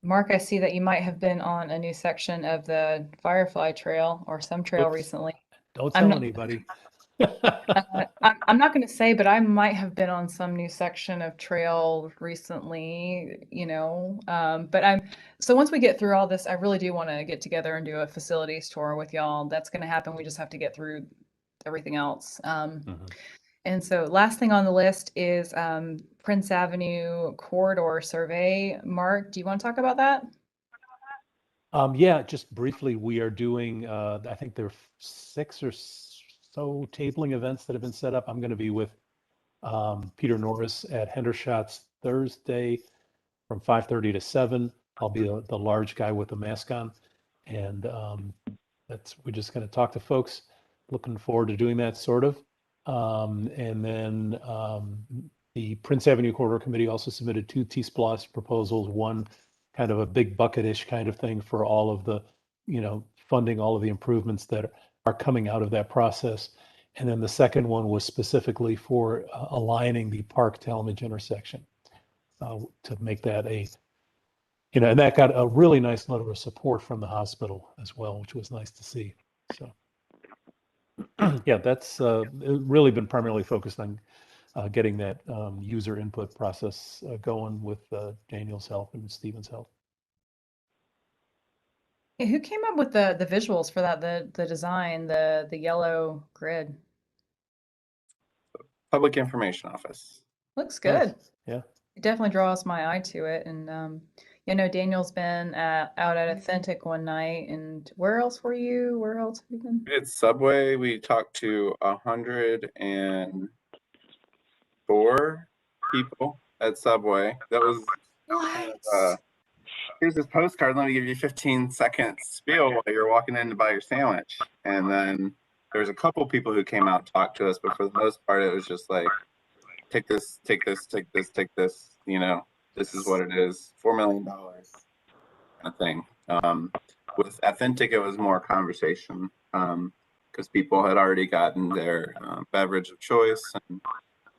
Mark, I see that you might have been on a new section of the Firefly Trail or some trail Oops. recently. Don't I'm tell not- anybody. I'm not going to say, but I might have been on some new section of trail recently, so once we get through all this, I really do want to get together and do a facilities tour with y'all. That's going to happen. We just have to get through everything else. And so last thing on the list is Prince Avenue corridor survey. Mark, do you want to talk about that? Yeah, just briefly, we are doing, I think there are 6 or so tabling events that have been set up. I'm going to be with Peter Norris at Hendershots Thursday from 5:30 to 7. I'll be the large guy with the mask on. And we're just going to talk to folks. Looking forward to doing that, sort of. And then the Prince Avenue Corridor Committee also submitted 2 T-SPLOST proposals, one kind of a big bucket-ish kind of thing for all of the, funding all of the improvements that are coming out of that process. And then the second one was specifically for aligning the Park Talmadge intersection to make that and that got a really nice letter of support from the hospital as well, which was nice to see. So yeah, that's really been primarily focused on getting that user input process going with Daniel's help and Stephen's help. Hey, who came up with the visuals for that? The design, the yellow grid. Public Information Office. Looks good. Nice. Yeah. It definitely draws my eye to it. And Daniel's been out at Authentic one night. And where else were you? Where else have you been? We did Subway. We talked to 104 people at Subway. That was kind of, here's this postcard. Let me give you 15 seconds spiel while you're walking in to buy your sandwich. And then there's a couple people who came out and talked to us, but for the most part, it was just like, take this, take this, take this, take this. This is what it is. $4 million kind of thing. With Authentic, it was more conversation because people had already gotten their beverage of choice and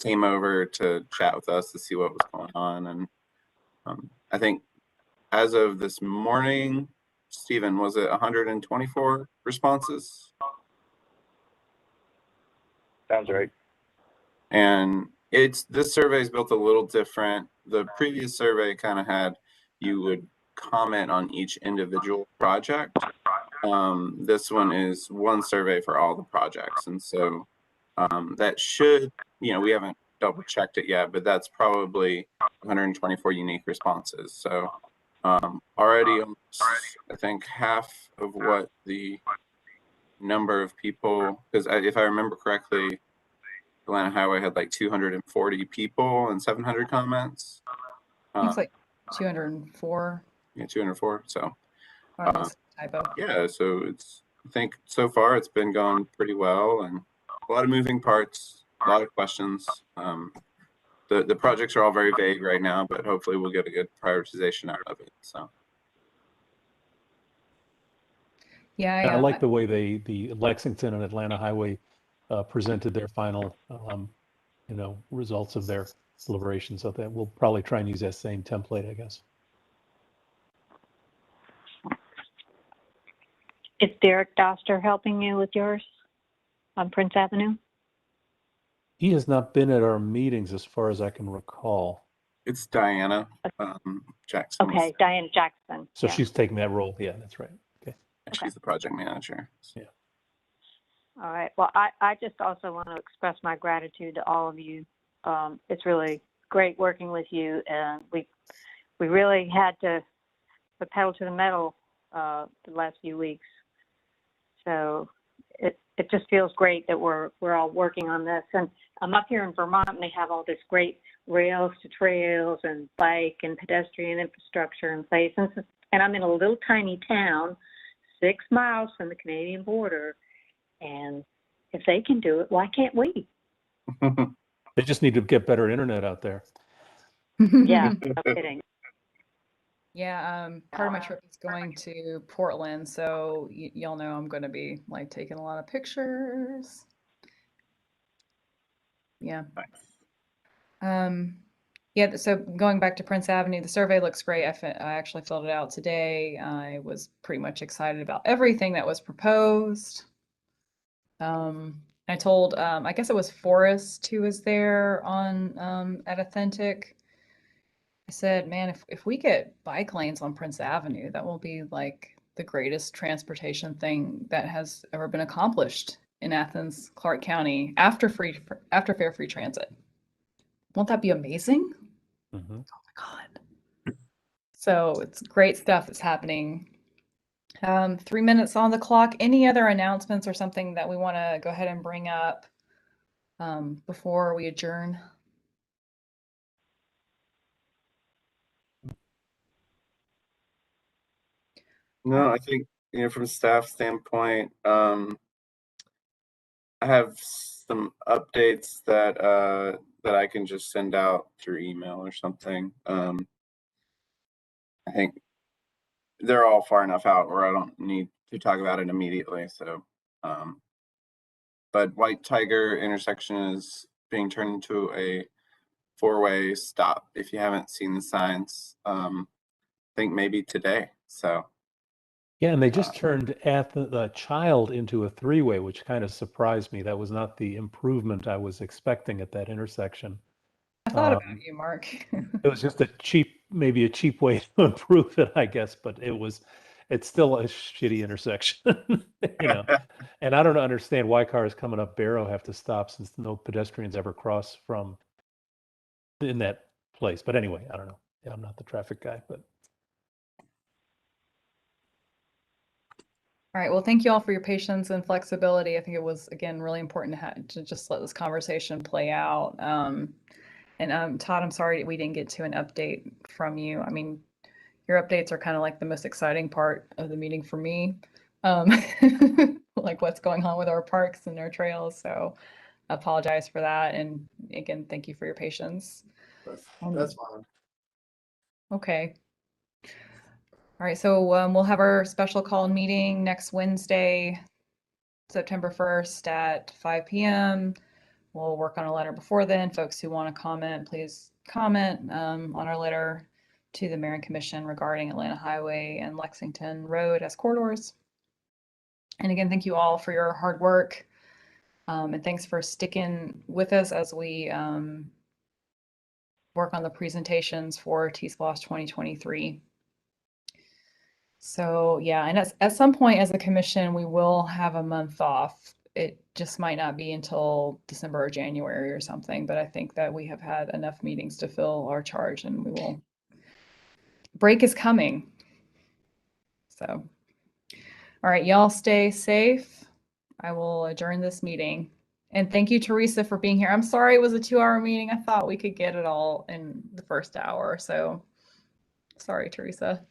came over to chat with us to see what was going on. And I think as of this morning, Stephen, was it 124 responses? Sounds right. And this survey is built a little different. The previous survey kind of had, you would comment on each individual project. This one is one survey for all the projects. And so that should, we haven't double checked it yet, but that's probably 124 unique responses. So already almost, I think half of what the number of people, because if I remember correctly, Atlanta Highway had like 240 people and 700 comments. It's like 204. Yeah, 204. So typo. yeah, so I think so far it's been going pretty well, and a lot of moving parts, a lot of questions. The projects are all very vague right now, but hopefully we'll get a good prioritization out of it. So Yeah, And I like the way the Lexington and Atlanta Highway presented their final, results of their deliberations. So that we'll probably try and use that same template, I guess. Is Derek Doster helping you with yours on Prince Avenue? He has not been at our meetings as far as I can recall. it's Diana Jackson. Okay, Diane Jackson. So yeah. she's taking that role. Yeah, that's right. Okay. She's the project manager. Yeah. All right. Well, I just also want to express my gratitude to all of you. It's really great working with you, and we really had to put pedal to the metal the last few weeks. So it just feels great that we're all working on this. And I'm up here in Vermont, and they have all this great rails to trails and bike and pedestrian infrastructure in place. And I'm in a little tiny town, 6 miles from the Canadian border. And if they can do it, why can't we? They just need to get better internet out there. Yeah, no kidding. Yeah, part of my trip is going to Portland, so y'all know I'm going to be like taking a lot of pictures. Yeah. Yeah, so going back to Prince Avenue, the survey looks great. I actually filled it out today. I was pretty much excited about everything that was proposed. I told, I guess it was Forrest who was there on at Authentic. I said, man, if we get bike lanes on Prince Avenue, that will be like the greatest transportation thing that has ever been accomplished in Athens-Clarke County after fare free transit. Won't that be amazing? Mm-hmm. Oh my God. So it's great stuff that's happening. 3 minutes on the clock. Any other announcements or something that we want to go ahead and bring up before we adjourn? No, I think, from staff standpoint, I have some updates that I can just send out through email or something. I think they're all far enough out where I don't need to talk about it immediately. So, but White Tiger intersection is being turned into a 4-way stop. If you haven't seen the signs, I think maybe today. So. Yeah, and they just turned the Child into a 3-way, which kind of surprised me. That was not the improvement I was expecting at that intersection. I thought about you, Mark. It was just maybe a cheap way to improve it, I guess, but it's still a shitty intersection, And I don't understand why cars coming up Barrow have to stop since no pedestrians ever cross from in that place. But anyway, I don't know. Yeah, I'm not the traffic guy, but. All right. Well, thank you all for your patience and flexibility. I think it was, again, really important to just let this conversation play out. And Todd, I'm sorry we didn't get to an update from you. I mean, your updates are kind of like the most exciting part of the meeting for me, like what's going on with our parks and our trails. So I apologize for that. And again, thank you for your patience. That's fine. Okay. All right, so we'll have our special call meeting next Wednesday, September 1st at 5 p.m. We'll work on a letter before then. Folks who want to comment, please comment on our letter to the Mayor and Commission regarding Atlanta Highway and Lexington Road as corridors. And again, thank you all for your hard work. And thanks for sticking with us as we work on the presentations for T-SPLOST 2023. So yeah, and at some point as a commission, we will have a month off. It just might not be until December or January or something, but I think that we have had enough meetings to fill our charge and we will. Break is coming. So, all right, y'all stay safe. I will adjourn this meeting. And thank you, Teresa, for being here. I'm sorry it was a 2-hour meeting. I thought we could get it all in the first hour. So sorry, Teresa.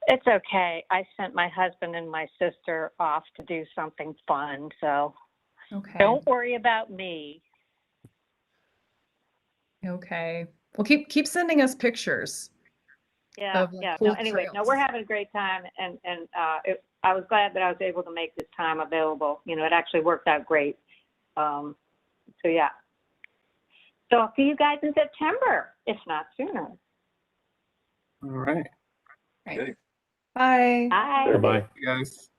It's okay. I sent my husband and my sister off to do something fun, so Okay. don't worry about me. Okay. Well, keep sending us pictures. Yeah, Of, like, yeah. cool No, anyway, no, we're trails. having a great time, and I was glad that I was able to make this time available. You know, it actually worked out great. So yeah. So I'll see you guys in September, if not sooner. All right. Right. Okay. Bye. Bye. Bye-bye. You guys.